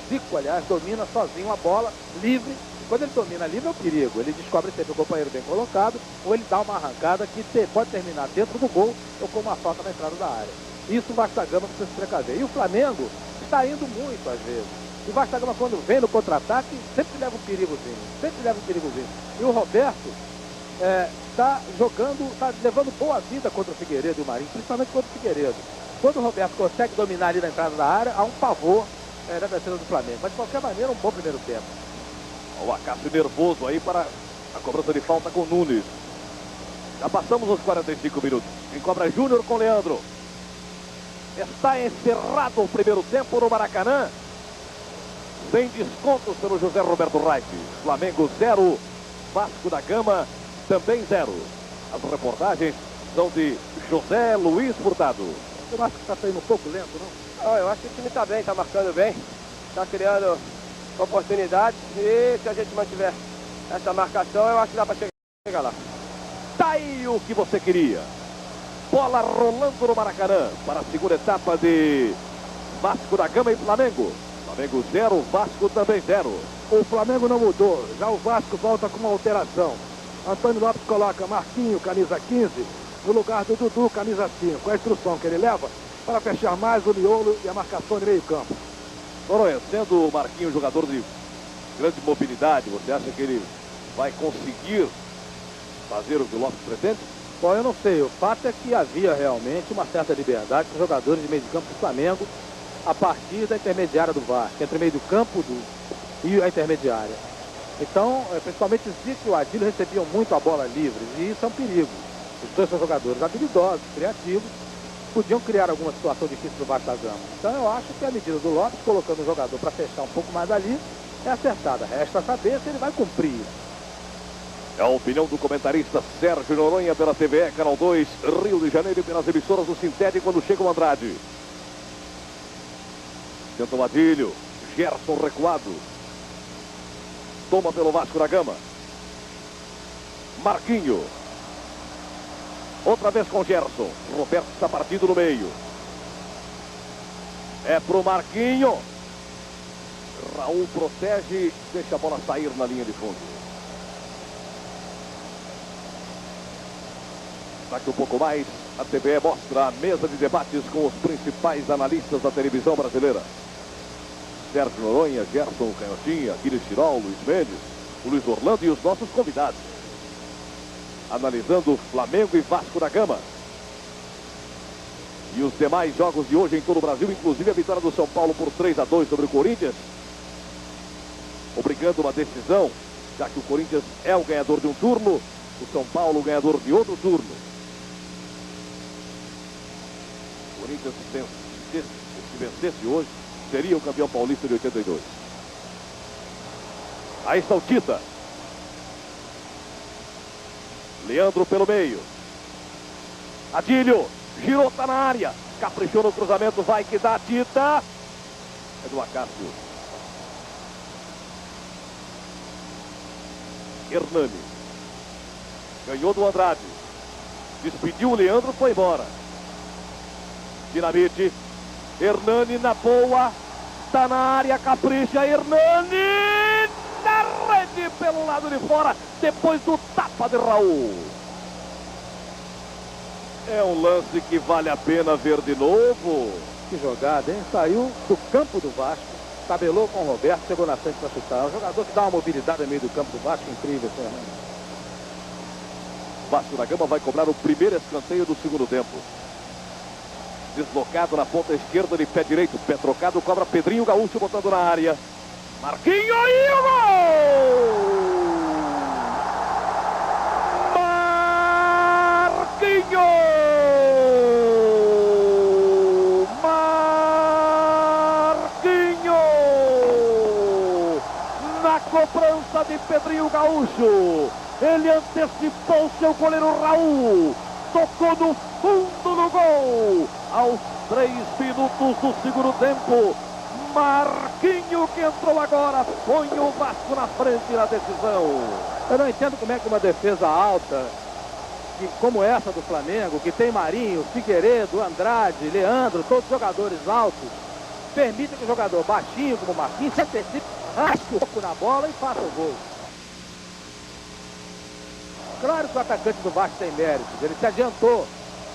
Zico, aliás, domina sozinho a bola, livre. E quando ele domina livre é o perigo. Ele descobre sempre o companheiro bem colocado, ou ele dá uma arrancada que pode terminar dentro do gol ou com uma falta na entrada da área. Isso o Vasco da Gama precisa se precaver. E o Flamengo está indo muito às vezes. E o Vasco da Gama, quando vem no contra-ataque, sempre leva um perigozinho. E o Roberto está jogando, está levando boa vida contra o Figueiredo e o Marinho, principalmente contra o Figueiredo. Quando o Roberto consegue dominar ali na entrada da área, há um pavor na defesa do Flamengo. Mas de qualquer maneira, um bom primeiro tempo. O Acácio nervoso aí para a cobrança de falta com Nunes. Já passamos os 45 minutos. Quem cobra Júnior com Leandro. Está encerrado o primeiro tempo no Maracanã. Sem descontos pelo José Roberto Reis. Flamengo 0, Vasco da Gama também 0. As reportagens são de José Luiz Furtado. Eu acho que está saindo um pouco lento, não? Não, eu acho que o time está bem, está marcando bem, está criando oportunidades e se a gente mantiver essa marcação, eu acho que dá para chegar lá. Tá aí o que você queria. Bola rolando no Maracanã para a segunda etapa de Vasco da Gama e Flamengo. Flamengo 0, Vasco também 0. O Flamengo não mudou, já o Vasco volta com uma alteração. Antônio Lopes coloca Marquinho, camisa 15, no lugar do Dudu, camisa 5. A instrução que ele leva para fechar mais o miolo e a marcação de meio campo. Noronha, sendo o Marquinho um jogador de grande mobilidade, você acha que ele vai conseguir fazer o que o Lopes pretende? Bom, eu não sei. O fato é que havia realmente uma certa liberdade para os jogadores de meio de campo do Flamengo a partir da intermediária do Vasco, entre o meio do campo e a intermediária. Então, principalmente o Zico e o Adílio recebiam muito a bola livre, e isso é um perigo. Os dois são jogadores habilidosos, criativos, podiam criar alguma situação difícil no Vasco da Gama. Então eu acho que a medida do Lopes, colocando o jogador para fechar um pouco mais ali, é acertada. Resta saber se ele vai cumprir. É a opinião do comentarista Sérgio Noronha pela TVE, Canal 2, Rio de Janeiro e pelas emissoras do Sintético quando chega o Andrade. Tenta o Adílio, Gerson recuado. Toma pelo Vasco da Gama. Marquinho. Outra vez com Gerson. Roberto está partido no meio. É pro Marquinho. Raul protege, deixa a bola sair na linha de fundo. Daqui um pouco mais, a TVE mostra a mesa de debates com os principais analistas da televisão brasileira. Sérgio Noronha, Gerson Canhotinha, Aquiles Tirol, Luiz Mendes, o Luiz Orlando e os nossos convidados. Analisando Flamengo e Vasco da Gama. E os demais jogos de hoje em todo o Brasil, inclusive a vitória do São Paulo por 3-2 sobre o Corinthians. Obrigando uma decisão, já que o Corinthians é o ganhador de um turno, o São Paulo o ganhador de outro turno. O Corinthians, se vencesse hoje, seria o campeão paulista de 82. Aí está o Tita. Leandro pelo meio. Adílio, girou, tá na área. Caprichou no cruzamento, vai que dá, Tita. É do Acácio. Hernani. Ganhou do Andrade. Despediu o Leandro, foi embora. Dinamite. Hernani na boa. Tá na área, capricha. Hernani na rede pelo lado de fora. Depois do tapa de Raul. É um lance que vale a pena ver de novo. Que jogada, hein? Saiu do campo do Vasco, tabelou com o Roberto, chegou na frente para chutar. É um jogador que dá uma mobilidade no meio do campo do Vasco incrível, Fernando. Vasco da Gama vai cobrar o primeiro escanteio do segundo tempo. Deslocado na ponta esquerda de pé direito. Pé trocado, cobra Pedrinho Gaúcho botando na área. Marquinho e o gol! Marquinho! Marquinho! Na cobrança de Pedrinho Gaúcho. Ele antecipou seu goleiro Raul. Tocou no fundo do gol. Aos 3 minutos do segundo tempo. Marquinho, que entrou agora, põe o Vasco na frente na decisão. Eu não entendo como é que uma defesa alta, como essa do Flamengo, que tem Marinho, Figueiredo, Andrade, Leandro, todos jogadores altos, permite que o jogador baixinho como Marquinhos se antecipe, rasque um pouco na bola e faça o gol. Claro que o atacante do Vasco tem méritos, ele se adiantou,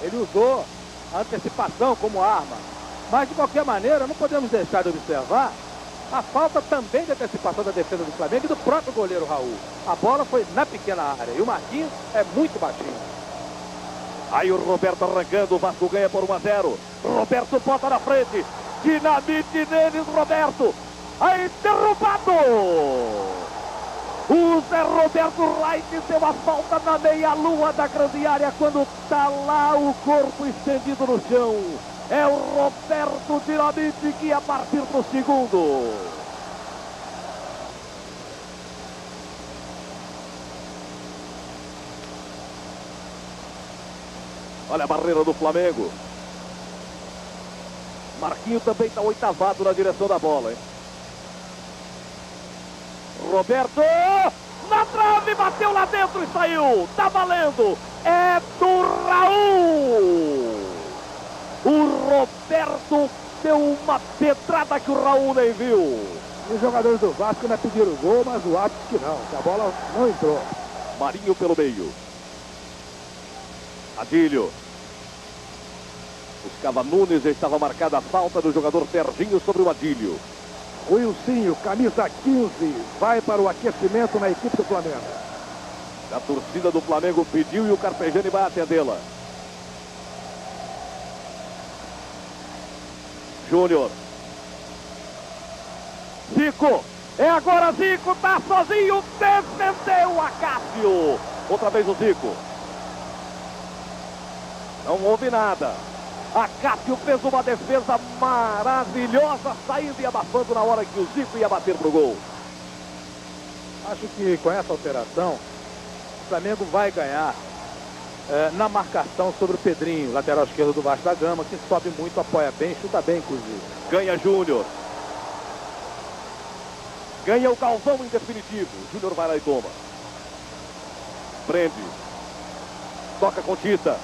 ele usou a antecipação como arma. Mas, de qualquer maneira, não podemos deixar de observar a falta também de antecipação da defesa do Flamengo e do próprio goleiro Raul. A bola foi na pequena área e o Marquinhos é muito baixinho. Aí o Roberto arrancando, o Vasco ganha por 1-0. Roberto bota na frente. Dinamite neles, Roberto. Aí derrubado. O é Roberto Reis, deu a falta na meia-lua da grande área quando está lá o corpo estendido no chão. É o Roberto Dinamite que a partir do segundo. Olha a barreira do Flamengo. Marquinho também está oitavado na direção da bola, hein? Roberto, na trave, bateu lá dentro e saiu. Tá valendo. É do Raul. O Roberto deu uma pedrada que o Raul nem viu. E os jogadores do Vasco ainda pediram gol, mas o árbitro que não, que a bola não entrou. Marinho pelo meio. Adílio. Buscava Nunes, estava marcada a falta do jogador Serginho sobre o Adílio. Wilsinho, camisa 15, vai para o aquecimento na equipe do Flamengo. A torcida do Flamengo pediu e o Carpegiani vai atendê-la. Júnior. Zico. É agora Zico, tá sozinho, defendeu Acácio. Outra vez o Zico. Não houve nada. Acácio fez uma defesa maravilhosa, saindo e abafando na hora que o Zico ia bater pro gol. Acho que com essa alteração, o Flamengo vai ganhar na marcação sobre o Pedrinho, lateral esquerdo do Vasco da Gama, que sobe muito, apoia bem, chuta bem, inclusive. Ganha Júnior. Ganha o Galvão em definitivo. Júnior vai lá e toma. Prende. Toca com Tita.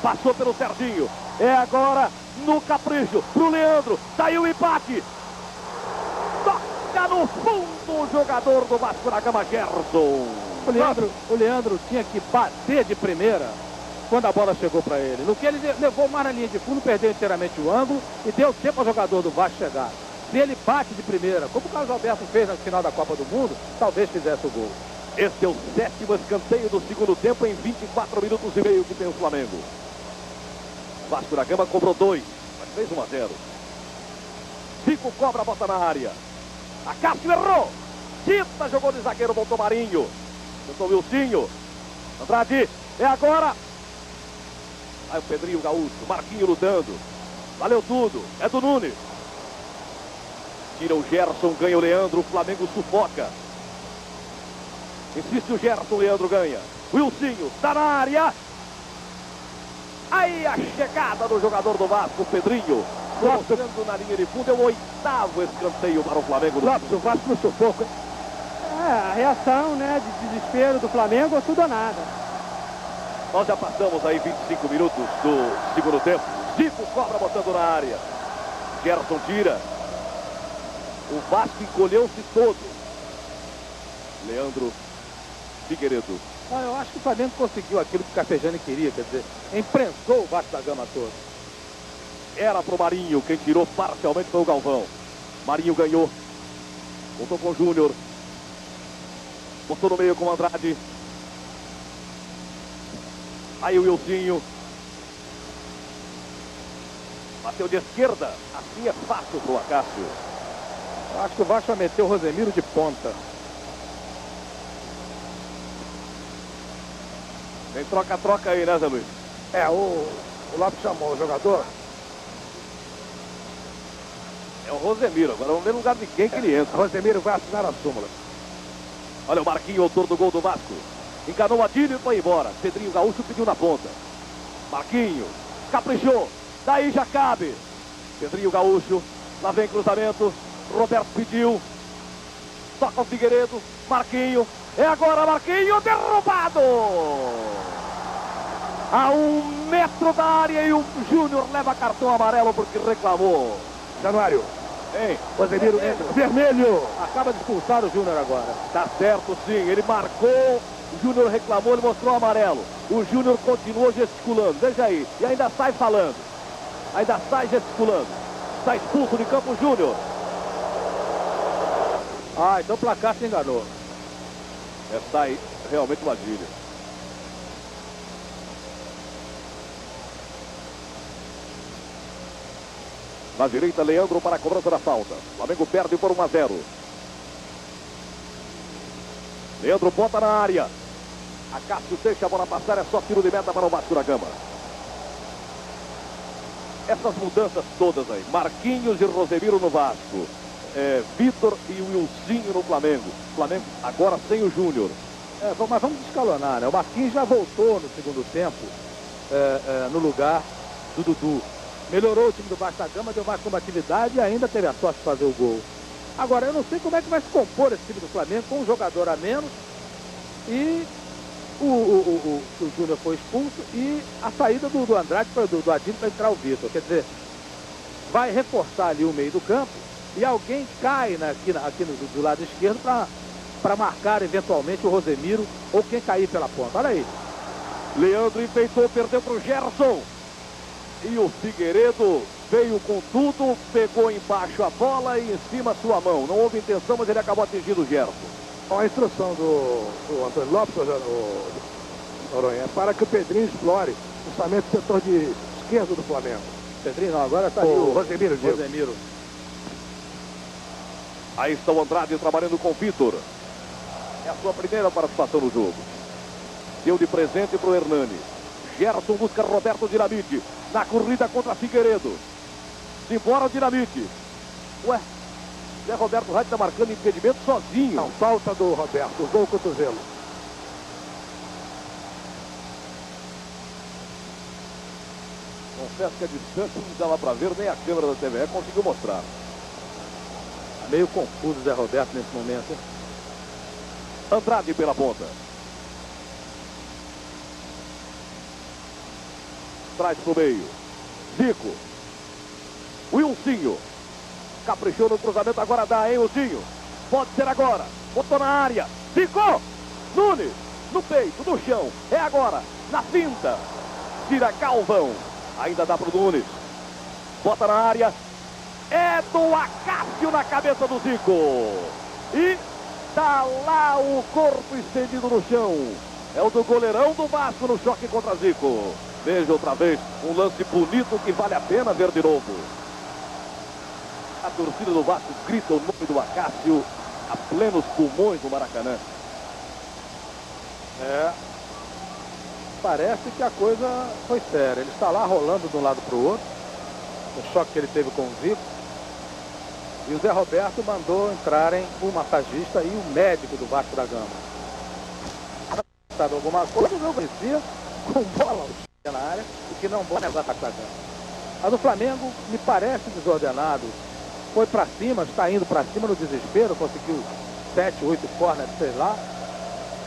Passou pelo Serginho. É agora no capricho. Pro Leandro. Saiu o empate. Toca no fundo o jogador do Vasco da Gama, Gerson. O Leandro tinha que bater de primeira quando a bola chegou para ele. No que ele levou mais na linha de fundo, perdeu inteiramente o ângulo e deu tempo ao jogador do Vasco chegar. Se ele bate de primeira, como o Carlos Alberto fez no final da Copa do Mundo, talvez fizesse o gol. Esse é o 7º escanteio do segundo tempo em 24 minutos e meio que tem o Flamengo. Vasco da Gama cobrou 2, mas fez 1-0. Zico cobra, bota na área. Acácio errou. Tita jogou de zagueiro, voltou Marinho. Tentou Wilsinho. Andrade, é agora. Aí o Pedrinho Gaúcho, Marquinho lutando. Valeu tudo, é do Nunes. Tira o Gerson, ganha o Leandro, o Flamengo sufoca. Insiste o Gerson, o Leandro ganha. Wilsinho, tá na área. Aí a chegada do jogador do Vasco, o Pedrinho. Mostrando na linha de fundo, é o 8º escanteio para o Flamengo. O Vasco no sufoco. A reação, né, de desespero do Flamengo, tudo ou nada. Nós já passamos aí 25 minutos do segundo tempo. Zico cobra botando na área. Gerson tira. O Vasco encolheu-se todo. Leandro Figueiredo. Eu acho que o Flamengo conseguiu aquilo que o Carpegiani queria, quer dizer, imprensou o Vasco da Gama todo. Era pro Marinho, quem tirou parcialmente foi o Galvão. Marinho ganhou. Voltou com o Júnior. Botou no meio com o Andrade. Aí o Wilsinho. Bateu de esquerda. Assim é fácil pro Acácio. Eu acho que o Vasco vai meter o Rosemiro de ponta. Tem troca-troca aí, né, Zé Luiz? O Lopes chamou o jogador. É o Rosemiro. Agora vamos ver no lugar de quem que ele entra. Rosemiro vai assinar a súmula. Olha o Marquinho, autor do gol do Vasco. Enganou o Adílio e foi embora. Pedrinho Gaúcho pediu na ponta. Marquinho, caprichou. Daí já cabe. Pedrinho Gaúcho. Lá vem cruzamento. Roberto pediu. Toca o Figueiredo. Marquinho. É agora Marquinho. Derrubado. A 1 metro da área e o Júnior leva cartão amarelo porque reclamou. Januário. Hein? Rosemiro entra. Vermelho. Acaba de expulsar o Júnior agora. Tá certo, sim. Ele marcou. O Júnior reclamou, ele mostrou o amarelo. O Júnior continuou gesticulando. Veja aí. E ainda sai falando. Ainda sai gesticulando. Está expulso de campo o Júnior. Então o placar se enganou. Está aí realmente o Adílio. Na direita, Leandro para a cobrança da falta. Flamengo perde por 1-0. Leandro bota na área. Acácio deixa a bola passar, é só tiro de meta para o Vasco da Gama. Essas mudanças todas aí. Marquinhos e Rosemiro no Vasco. Vitor e Wilsinho no Flamengo. Flamengo agora sem o Júnior. Mas vamos escalonar, né? O Marquinhos já voltou no segundo tempo no lugar do Dudu. Melhorou o time do Vasco da Gama, deu mais combatividade e ainda teve a sorte de fazer o gol. Agora, eu não sei como é que vai se compor esse time do Flamengo com um jogador a menos e o Júnior foi expulso e a saída do Andrade, do Adilho para entrar o Vitor. Quer dizer, vai reforçar ali o meio do campo e alguém cai aqui do lado esquerdo para marcar eventualmente o Rosemiro ou quem cair pela ponta. Olha aí. Leandro enfeitou, perdeu para o Gerson. E o Figueiredo veio com tudo, pegou embaixo a bola e em cima a sua mão. Não houve intenção, mas ele acabou atingindo o Gerson. A instrução do Antônio Lopes, Noronha, é para que o Pedrinho explore justamente o setor de esquerdo do Flamengo. Pedrinho não, agora está ali o Rosemiro. Aí está o Andrade trabalhando com o Vitor. É a sua primeira participação no jogo. Deu de presente para o Hernani. Gerson busca Roberto Dinamite. Na corrida contra Figueiredo. Simbora o Dinamite. Ué, Zé Roberto Wright está marcando impedimento sozinho. Não, falta do Roberto, gol cotovelo. Confesso que a distância não dava para ver, nem a câmera da TVE conseguiu mostrar. Meio confuso o Zé Roberto nesse momento, hein? Andrade pela ponta. Traz pro meio. Zico. Wilsinho. Caprichou no cruzamento, agora dá, hein, Wilsinho? Pode ser agora. Botou na área. Zico. Nunes. No peito, no chão. É agora. Na finta. Tira Galvão. Ainda dá pro Nunes. Bota na área. É do Acácio na cabeça do Zico. E tá lá o corpo estendido no chão. É o do goleirão do Vasco no choque contra Zico. Veja outra vez um lance bonito que vale a pena ver de novo. A torcida do Vasco grita o nome do Acácio a plenos pulmões do Maracanã. Parece que a coisa foi séria. Ele está lá rolando de um lado para o outro. O choque que ele teve com o Zico. E o Zé Roberto mandou entrarem o massagista e o médico do Vasco da Gama. Sabe alguma coisa? O jogo inicia com bola na área e que não bola Vasco da Gama. A do Flamengo me parece desordenado. Foi para cima, está indo para cima no desespero, conseguiu 7, 8 corners, sei lá.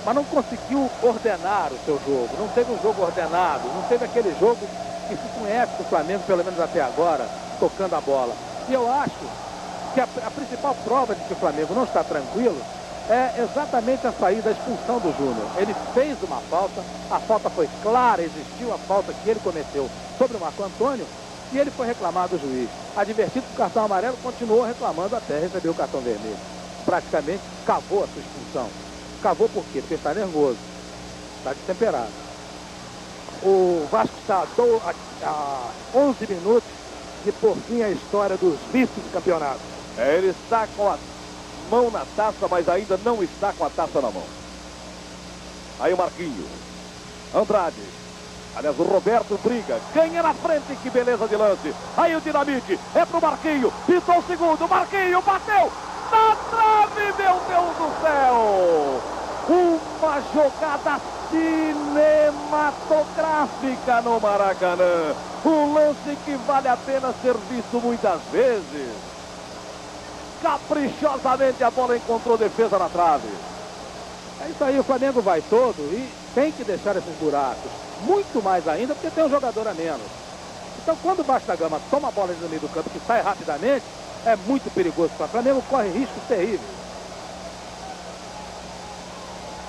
Mas não conseguiu ordenar o seu jogo. Não teve um jogo ordenado. Não teve aquele jogo que se conhece do Flamengo, pelo menos até agora, tocando a bola. E eu acho que a principal prova de que o Flamengo não está tranquilo é exatamente a saída, a expulsão do Júnior. Ele fez uma falta, a falta foi clara, existiu a falta que ele cometeu sobre o Marco Antônio e ele foi reclamar do juiz. Advertido com o cartão amarelo, continuou reclamando até receber o cartão vermelho. Praticamente cavou a sua expulsão. Cavou por quê? Porque está nervoso, está destemperado. O Vasco está a 11 minutos de por fim a história dos vice-campeonatos. Ele está com a mão na taça, mas ainda não está com a taça na mão. Aí o Marquinhos. Andrade. Aliás, o Roberto briga. Ganha na frente, que beleza de lance. Aí o Dinamite. É pro Marquinhos. Pisou o segundo. Marquinhos bateu. Na trave, meu Deus do céu. Uma jogada cinematográfica no Maracanã. Um lance que vale a pena ser visto muitas vezes. Caprichosamente a bola encontrou defesa na trave. É isso aí, o Flamengo vai todo e tem que deixar esses buracos. Muito mais ainda porque tem um jogador a menos. Então quando o Vasco da Gama toma a bola no meio do campo que sai rapidamente, é muito perigoso. O Flamengo corre riscos terríveis.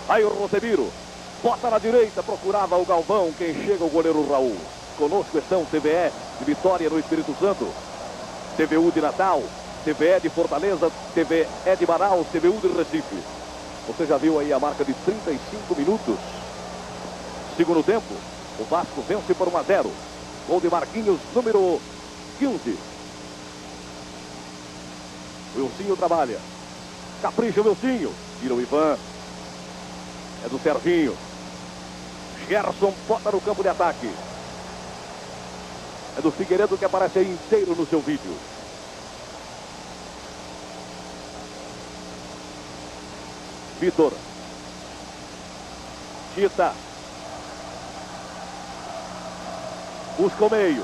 Aí o Rosemiro bota na direita, procurava o Galvão, quem chega o goleiro Raul. Conosco estão TVE de Vitória no Espírito Santo, TVU de Natal, TVE de Fortaleza, TVE de Manaus, TVU de Recife. Você já viu aí a marca de 35 minutos. Segundo tempo, o Vasco vence por 1-0. Gol de Marquinhos, número 15. Wilsinho trabalha. Capricha o Wilsinho. Tira o Ivan. É do Serginho. Gerson bota no campo de ataque. É do Figueiredo que aparece aí inteiro no seu vídeo. Vitor. Tita. Busca o meio.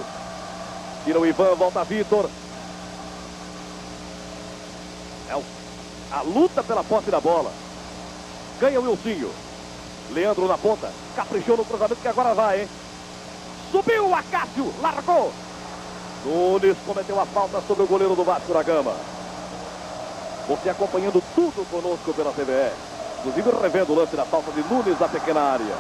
Tira o Ivan, volta Vitor. É a luta pela posse da bola. Ganha o Wilsinho. Leandro na ponta. Caprichou no cruzamento que agora vai, hein? Subiu o Acácio. Largou. Nunes cometeu a falta sobre o goleiro do Vasco da Gama. Você acompanhando tudo conosco pela TVE. Inclusive revendo o lance da falta de Nunes na pequena área.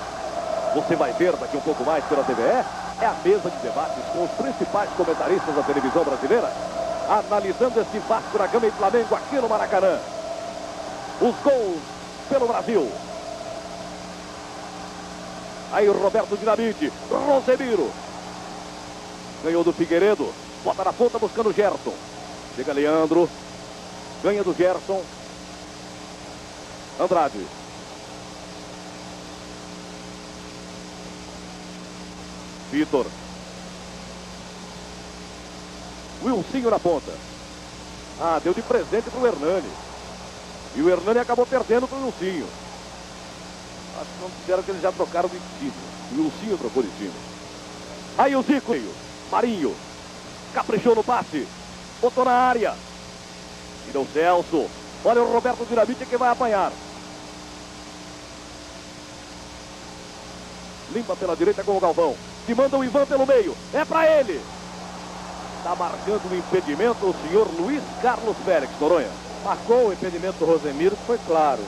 Você vai ver daqui um pouco mais pela TVE. É a mesa de debates com os principais comentaristas da televisão brasileira, analisando esse Vasco da Gama e Flamengo aqui no Maracanã. Os gols pelo Brasil. Aí Roberto Dinamite, Rosemiro. Ganhou do Figueiredo, bota na ponta buscando o Gerson. Chega Leandro, ganha do Gerson. Andrade. Vitor. Wilsinho na ponta. Ah, deu de presente pro Hernani. E o Hernani acabou perdendo pro Wilsinho. Acho que não disseram que eles já trocaram de time. O Wilsinho trocou de time. Aí o Zico. Marinho. Caprichou no passe. Botou na área. Tira o Celso. Olha o Roberto Dinamite que vai apanhar. Limpa pela direita com o Galvão. Que manda o Ivan pelo meio. É pra ele. Está marcando o impedimento o senhor Luiz Carlos Félix, Noronha. Marcou o impedimento do Rosemiro, que foi claro.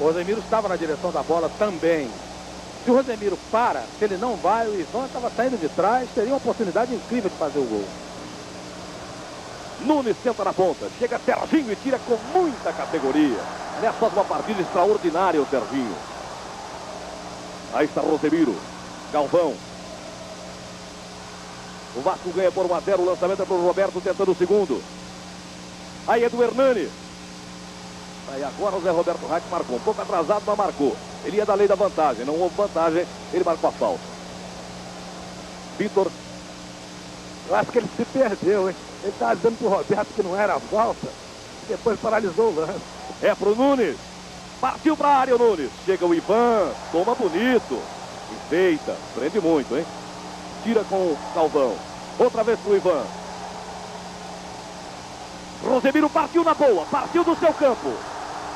O Rosemiro estava na direção da bola também. Se o Rosemiro para, se ele não vai, o Ivan estava saindo de trás, teria uma oportunidade incrível de fazer o gol. Nunes senta na ponta. Chega Serginho e tira com muita categoria. Aliás, faz uma partida extraordinária o Serginho. Aí está Rosemiro. Galvão. O Vasco ganha por 1-0. O lançamento é para o Roberto tentando o segundo. Aí é do Hernani. Aí agora o Zé Roberto Reis marcou. Um pouco atrasado, mas marcou. Ele ia da lei da vantagem. Não houve vantagem. Ele marcou a falta. Vitor. Eu acho que ele se perdeu, hein? Ele estava dizendo pro Roberto que não era falta. Depois paralisou o lance. É pro Nunes. Partiu pra área o Nunes. Chega o Ivan. Toma bonito. Enfeita. Prende muito, hein? Tira com o Galvão. Outra vez pro Ivan. Rosemiro partiu na boa. Partiu do seu campo.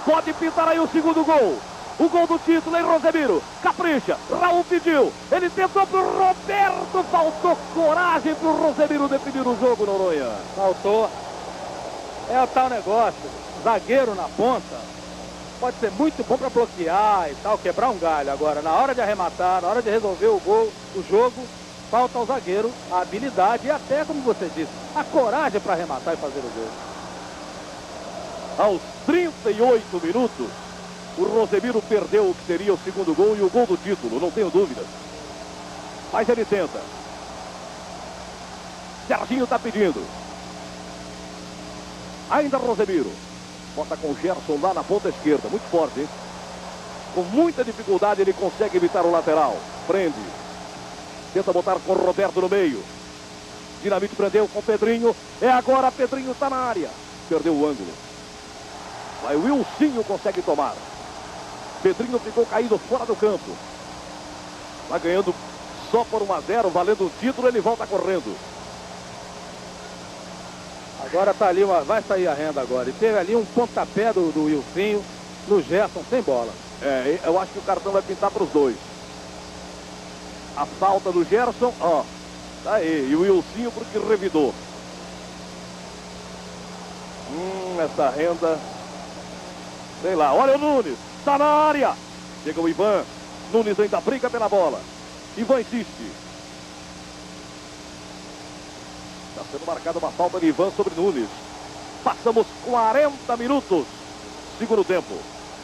Pode pintar aí o segundo gol. O gol do título, hein, Rosemiro? Capricha. Raul pediu. Ele tentou pro Roberto. Faltou coragem pro Rosemiro definir o jogo, Noronha. Faltou. É o tal negócio. Zagueiro na ponta. Pode ser muito bom para bloquear e tal, quebrar um galho. Agora, na hora de arrematar, na hora de resolver o gol, o jogo, falta ao zagueiro a habilidade e até, como você disse, a coragem para arrematar e fazer o gol. Aos 38 minutos, o Rosemiro perdeu o que seria o segundo gol e o gol do título, não tenho dúvidas. Mas ele tenta. Serginho está pedindo. Ainda Rosemiro. Bota com o Gerson lá na ponta esquerda, muito forte, hein? Com muita dificuldade ele consegue evitar o lateral. Prende. Tenta botar com o Roberto no meio. Dinamite prendeu com o Pedrinho. É agora, Pedrinho está na área. Perdeu o ângulo. Vai o Wilsinho, consegue tomar. Pedrinho ficou caído fora do campo. Vai ganhando só por 1-0, valendo o título, ele volta correndo. Agora tá ali, vai sair a renda agora. E teve ali um pontapé do Wilsinho no Gerson, sem bola. É, eu acho que o cartão vai pintar para os dois. A falta do Gerson, ó. Tá aí, e o Wilsinho porque revidou. Essa renda. Sei lá, olha o Nunes. Tá na área. Chega o Ivan. Nunes ainda briga pela bola. Ivan insiste. Está sendo marcada uma falta de Ivan sobre Nunes. Passamos 40 minutos. Segundo tempo.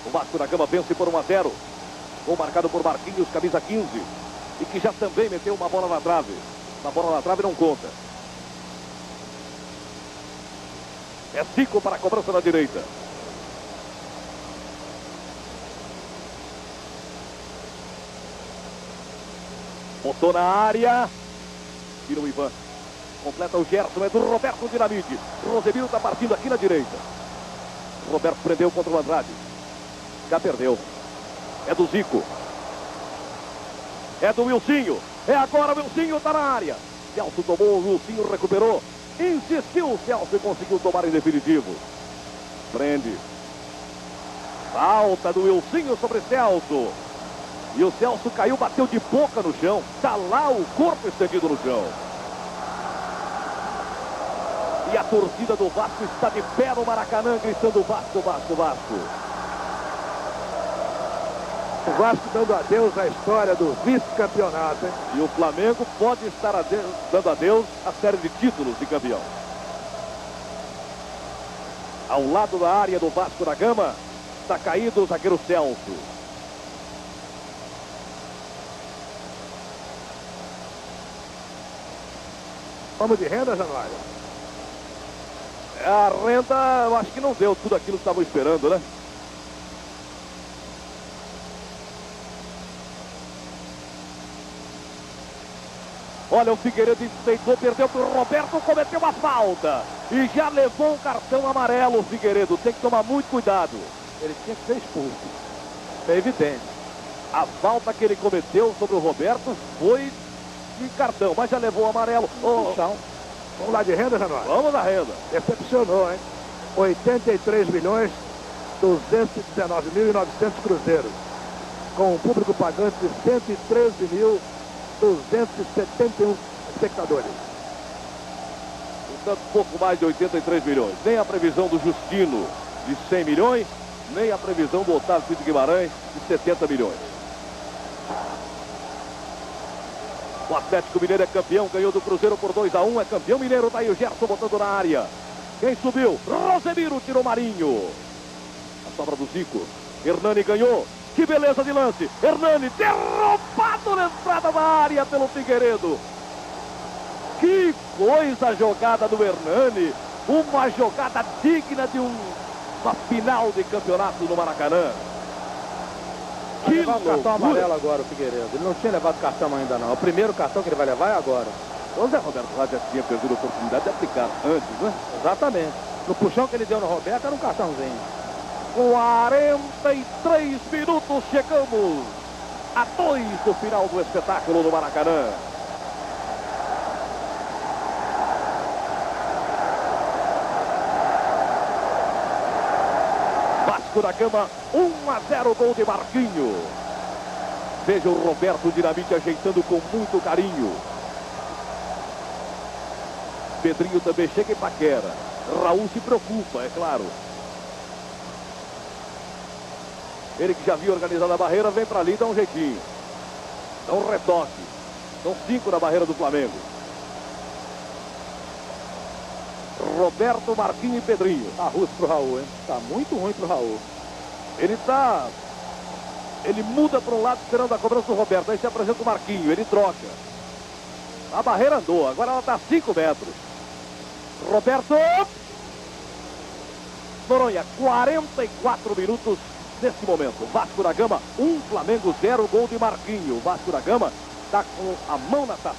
O Vasco da Gama vence por 1-0. Gol marcado por Marquinhos, camisa 15. E que já também meteu uma bola na trave. A bola na trave não conta. É Zico para a cobrança na direita. Botou na área. Tira o Ivan. Completa o Gerson, é do Roberto Dinamite. Rosemiro está partindo aqui na direita. Roberto prendeu contra o Andrade. Já perdeu. É do Zico. É do Wilsinho. É agora, o Wilsinho está na área. Celso tomou, o Wilsinho recuperou. Insistiu o Celso e conseguiu tomar em definitivo. Prende. Falta do Wilsinho sobre Celso. E o Celso caiu, bateu de boca no chão. Está lá o corpo estendido no chão. E a torcida do Vasco está de pé no Maracanã, gritando Vasco, Vasco, Vasco. O Vasco dando adeus à história do vice-campeonato, hein? E o Flamengo pode estar dando adeus à série de títulos de campeão. Ao lado da área do Vasco da Gama, está caído o zagueiro Celso. Vamos de renda, Januário? A renda, eu acho que não deu tudo aquilo que estavam esperando, né? Olha, o Figueiredo enfeitou, perdeu para o Roberto, cometeu uma falta. E já levou um cartão amarelo o Figueiredo. Tem que tomar muito cuidado. Ele tinha que ser expulso. É evidente. A falta que ele cometeu sobre o Roberto foi de cartão, mas já levou o amarelo. Então, vamos lá de renda, Januário? Vamos na renda. Decepcionou, hein? 83.219.900 cruzeiros. Com um público pagante de 113.271 espectadores. Portanto, pouco mais de 83 milhões. Nem a previsão do Justino de 100 milhões, nem a previsão do Otávio Pinto Guimarães de 70 milhões. O Atlético Mineiro é campeão, ganhou do Cruzeiro por 2-1, é campeão mineiro, tá aí o Gerson botando na área. Quem subiu? Rosemiro tirou Marinho. A sobra do Zico. Hernani ganhou. Que beleza de lance. Hernani derrubado na entrada da área pelo Figueiredo. Que coisa a jogada do Hernani. Uma jogada digna de uma final de campeonato no Maracanã. Vai levar o cartão amarelo agora, o Figueiredo. Ele não tinha levado cartão ainda não. O primeiro cartão que ele vai levar é agora. O Zé Roberto já tinha perdido a oportunidade de aplicar antes, né? Exatamente. No puxão que ele deu no Roberto era um cartãozinho. 43 minutos, chegamos a 2 do final do espetáculo no Maracanã. Vasco da Gama, 1-0, gol de Marquinho. Veja o Roberto Dinamite ajeitando com muito carinho. Pedrinho também chega em paquera. Raul se preocupa, é claro. Ele que já havia organizado a barreira, vem para ali e dá um jeitinho. Dá um retoque. São 5 na barreira do Flamengo. Roberto, Marquinhos e Pedrinho. Tá ruim pro Raul, hein? Tá muito ruim pro Raul. Ele muda para um lado esperando a cobrança do Roberto. Aí se apresenta o Marquinhos, ele troca. A barreira andou, agora ela está a 5 metros. Roberto. Noronha, 44 minutos nesse momento. Vasco da Gama, 1, Flamengo 0, gol de Marquinho. O Vasco da Gama está com a mão na taça.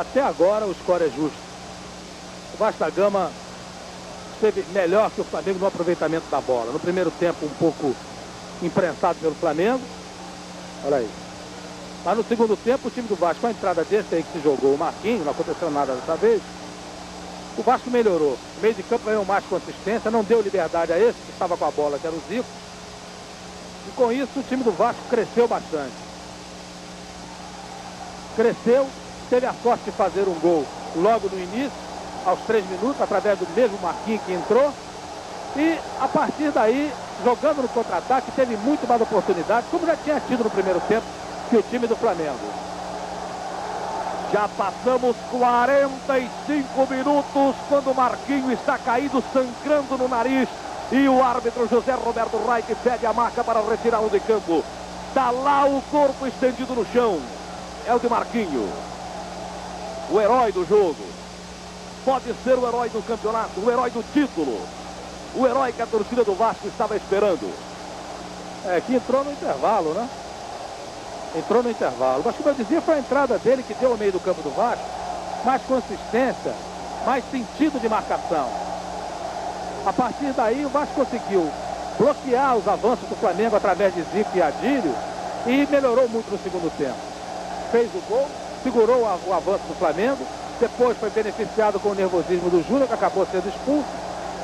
Até agora o score é justo. O Vasco da Gama esteve melhor que o Flamengo no aproveitamento da bola. No primeiro tempo um pouco imprensado pelo Flamengo. Olha aí. Mas no segundo tempo o time do Vasco, com a entrada desse aí que se jogou, o Marquinhos, não aconteceu nada dessa vez. O Vasco melhorou. O meio de campo ganhou mais consistência, não deu liberdade a esse que estava com a bola, que era o Zico. E com isso o time do Vasco cresceu bastante. Cresceu, teve a sorte de fazer um gol logo no início, aos 3 minutos, através do mesmo Marquinhos que entrou. E a partir daí, jogando no contra-ataque, teve muito mais oportunidades, como já tinha tido no primeiro tempo, que o time do Flamengo. Já passamos 45 minutos quando o Marquinhos está caído, sangrando no nariz. E o árbitro José Roberto Reich pede a marca para retirá-lo de campo. Está lá o corpo estendido no chão. É o de Marquinhos. O herói do jogo. Pode ser o herói do campeonato, o herói do título. O herói que a torcida do Vasco estava esperando. Que entrou no intervalo, né? entrou no intervalo. Mas como eu dizia, foi a entrada dele que deu ao meio do campo do Vasco mais consistência, mais sentido de marcação. A partir daí o Vasco conseguiu bloquear os avanços do Flamengo através de Zico e Adílio e melhorou muito no segundo tempo. Fez o gol, segurou o avanço do Flamengo, depois foi beneficiado com o nervosismo do Júnior, que acabou sendo expulso,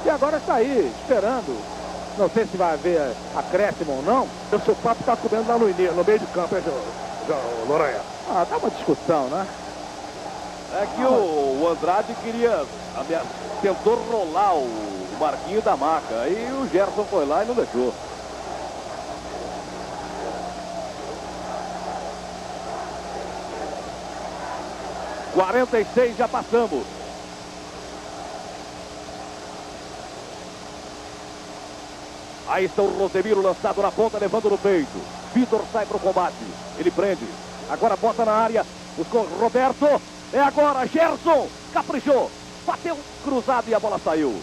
e agora está aí, esperando. Não sei se vai haver acréscimo ou não. O seu papo está comendo lá no meio de campo, hein, Noronha? Ah, tá uma discussão, né? É que o Andrade tentou rolar o Marquinho da maca. Aí o Gerson foi lá e não deixou. (46) já passamos. Aí está o Rosemiro lançado na ponta, levando no peito. Vitor sai para o combate. Ele prende. Agora bota na área. Buscou Roberto. É agora. Gerson caprichou. Bateu cruzado e a bola saiu.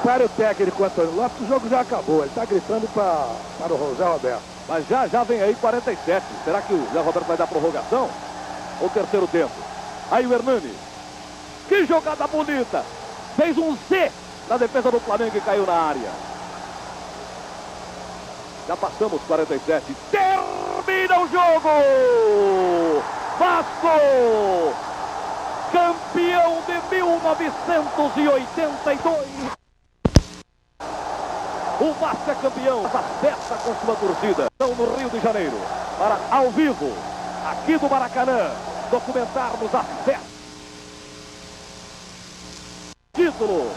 Para o técnico Antônio Lopes, o jogo já acabou. Ele está gritando para o Zé Roberto. Mas já vem aí 47. Será que o Zé Roberto vai dar prorrogação? Ou terceiro tempo? Aí o Hernani. Que jogada bonita. Fez um Z na defesa do Flamengo e caiu na área. Já passamos 47. Termina o jogo. Vasco, campeão de 1982. O Vasco é campeão. A festa com sua torcida. Estão no Rio de Janeiro. Para ao vivo, aqui do Maracanã, documentarmos a festa. Título.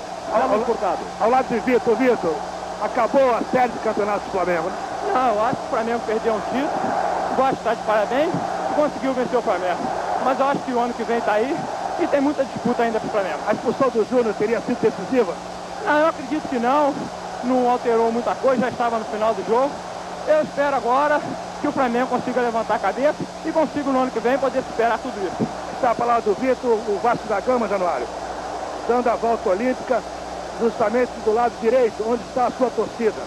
Ao lado de Vitor, acabou a série de campeonatos do Flamengo, né? Não, eu acho que o Flamengo perdeu um título. Gosto de estar de parabéns e conseguiu vencer o Flamengo. Mas eu acho que o ano que vem está aí e tem muita disputa ainda para o Flamengo. A expulsão do Júnior teria sido decisiva? Não, eu acredito que não alterou muita coisa, já estava no final do jogo. Eu espero agora que o Flamengo consiga levantar a cabeça e consiga no ano que vem poder superar tudo isso. Está a palavra do Vitor, o Vasco da Gama, Januário, dando a volta olímpica justamente do lado direito, onde está a sua torcida.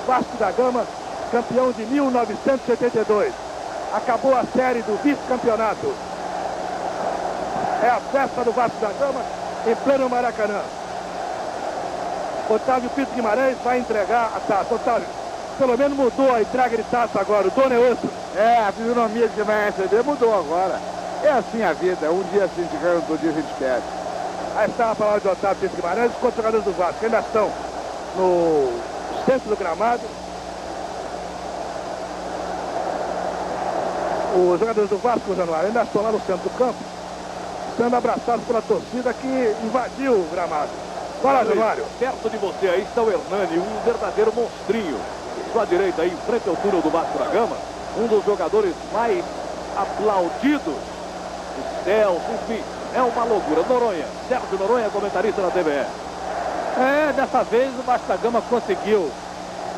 Vasco da Gama, campeão de 1972. Acabou a série do vice-campeonato. É a festa do Vasco da Gama em pleno Maracanã. Otávio Pinto Guimarães vai entregar a taça. Otávio, pelo menos mudou a entrega de taça agora. O dono é outro. A fisionomia de quem vai receber mudou agora. É assim a vida. Um dia a gente ganha, outro dia a gente perde. Aí está a palavra de Otávio Pinto Guimarães, os jogadores do Vasco ainda estão no centro do gramado. Os jogadores do Vasco, Januário, ainda estão lá no centro do campo, sendo abraçados pela torcida que invadiu o gramado. Fala, Januário. Perto de você aí está o Hernani, um verdadeiro monstrinho. Sua direita aí, em frente ao túnel do Vasco da Gama, um dos jogadores mais aplaudidos. O Celso, enfim, é uma loucura. Noronha, Sérgio Noronha, comentarista da TVE. Dessa vez o Vasco da Gama conseguiu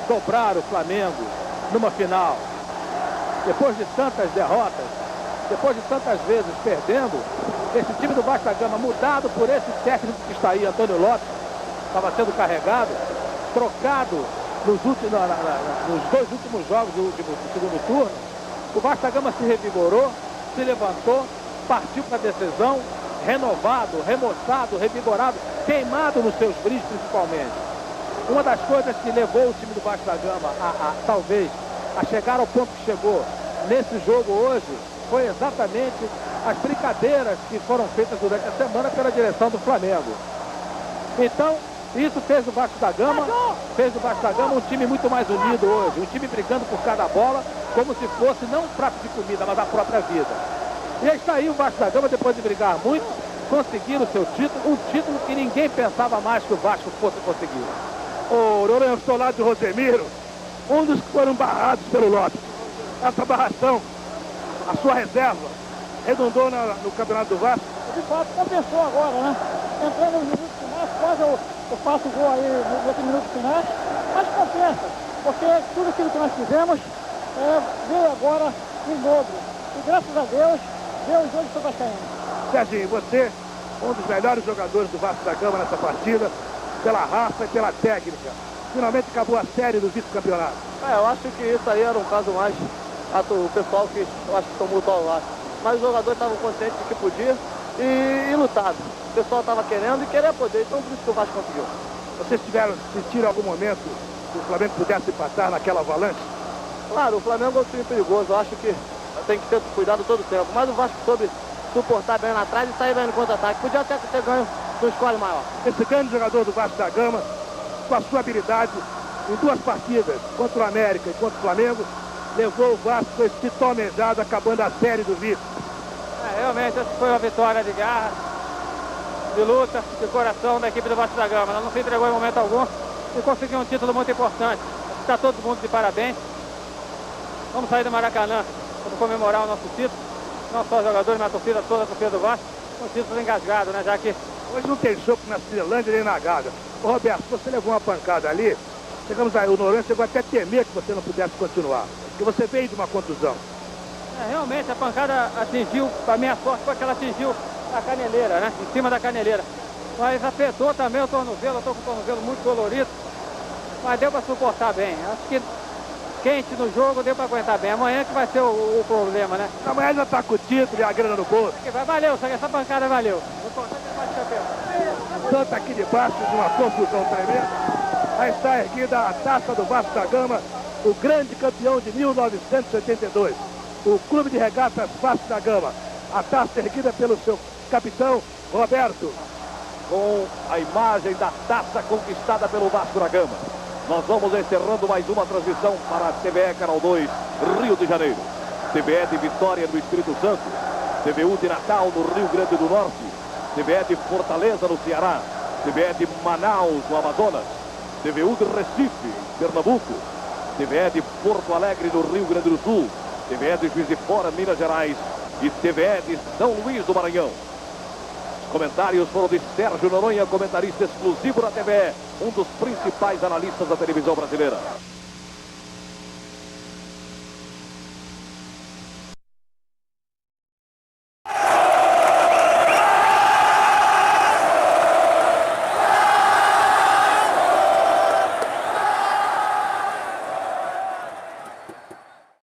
dobrar o Flamengo numa final. Depois de tantas derrotas, depois de tantas vezes perdendo, esse time do Vasco da Gama, mudado por esse técnico que está aí, Antônio Lopes, estava sendo carregado, trocado nos dois últimos jogos do segundo turno, o Vasco da Gama se revigorou, se levantou, partiu para a decisão, renovado, remoçado, revigorado, queimado nos seus brilhos principalmente. Uma das coisas que levou o time do Vasco da Gama talvez a chegar ao ponto que chegou nesse jogo hoje foi exatamente as brincadeiras que foram feitas durante a semana pela direção do Flamengo. Então, isso fez o Vasco da Gama um time muito mais unido hoje, um time brigando por cada bola, como se fosse não um prato de comida, mas a própria vida. E aí está aí o Vasco da Gama, depois de brigar muito, conseguir o seu título, um título que ninguém pensava mais que o Vasco fosse conseguir. Ô, Noronha, eu estou lá do Rosemiro, um dos que foram barrados pelo Lopes. Essa barração, a sua reserva, redundou no campeonato do Vasco? De fato, compensou agora, né? Entrando nos minutos finais, quase eu faço o gol aí nos minutos finais, mas compensa, porque tudo aquilo que nós fizemos veio agora em dobro. E graças a Deus, Deus hoje foi vascaíno. Serginho, você, um dos melhores jogadores do Vasco da Gama nessa partida, pela raça e pela técnica. finalmente acabou a série do vice-campeonato. Eu acho que isso aí era um caso mais o pessoal que eu acho que tumultuou o Vasco. Mas os jogadores estavam conscientes de que podia e lutaram. O pessoal estava querendo e queria poder, então por isso que o Vasco conseguiu. Vocês sentiram algum momento que o Flamengo pudesse empatar naquela avalanche? Claro, o Flamengo é um time perigoso, eu acho que tem que ter cuidado todo o tempo. Mas o Vasco soube suportar bem lá atrás e sair bem no contra-ataque. Podia até ter ganho do score maior. Esse grande jogador do Vasco da Gama, com a sua habilidade, em 2 partidas, contra o América e contra o Flamengo, levou o Vasco a esse título almejado, acabando a série do vice. Realmente, essa foi uma vitória de garra, de luta, de coração da equipe do Vasco da Gama. Ela não se entregou em momento algum e conseguiu um título muito importante. Está todo mundo de parabéns. Vamos sair do Maracanã para comemorar o nosso título. Não só os jogadores, mas a torcida do Vasco. Um título engasgado, né? Já que hoje não tem choco na Cirelândia nem na Gávea. Ô Roberto, você levou uma pancada ali, chegamos aí, o Noronha chegou até a temer que você não pudesse continuar, porque você veio de uma contusão. Realmente a pancada atingiu, para minha sorte foi que ela atingiu a caneleira, né? Em cima da caneleira. Mas afetou também o tornozelo, eu estou com o tornozelo muito dolorido, mas deu para suportar bem. Acho que quente no jogo deu para aguentar bem. Amanhã que vai ser o problema, né? Amanhã já está com o título e a grana no bolso. Valeu, essa pancada valeu. O importante é mais campeão. Tanto aqui de baixo de uma confusão tremenda, aí está erguida a taça do Vasco da Gama, o grande campeão de 1982. O Clube de Regatas Vasco da Gama. A taça erguida pelo seu capitão, Roberto. Com a imagem da taça conquistada pelo Vasco da Gama. Nós vamos encerrando mais uma transmissão para a TVE Canal 2, Rio de Janeiro. TVE de Vitória no Espírito Santo. TVU de Natal no Rio Grande do Norte. TVE de Fortaleza no Ceará. TVE de Manaus no Amazonas. TVU de Recife, em Pernambuco. TVE de Porto Alegre no Rio Grande do Sul. TVE de Juiz de Fora, Minas Gerais. E TVE de São Luís do Maranhão. Comentários foram de Sérgio Noronha, comentarista exclusivo da TVE, um dos principais analistas da televisão brasileira.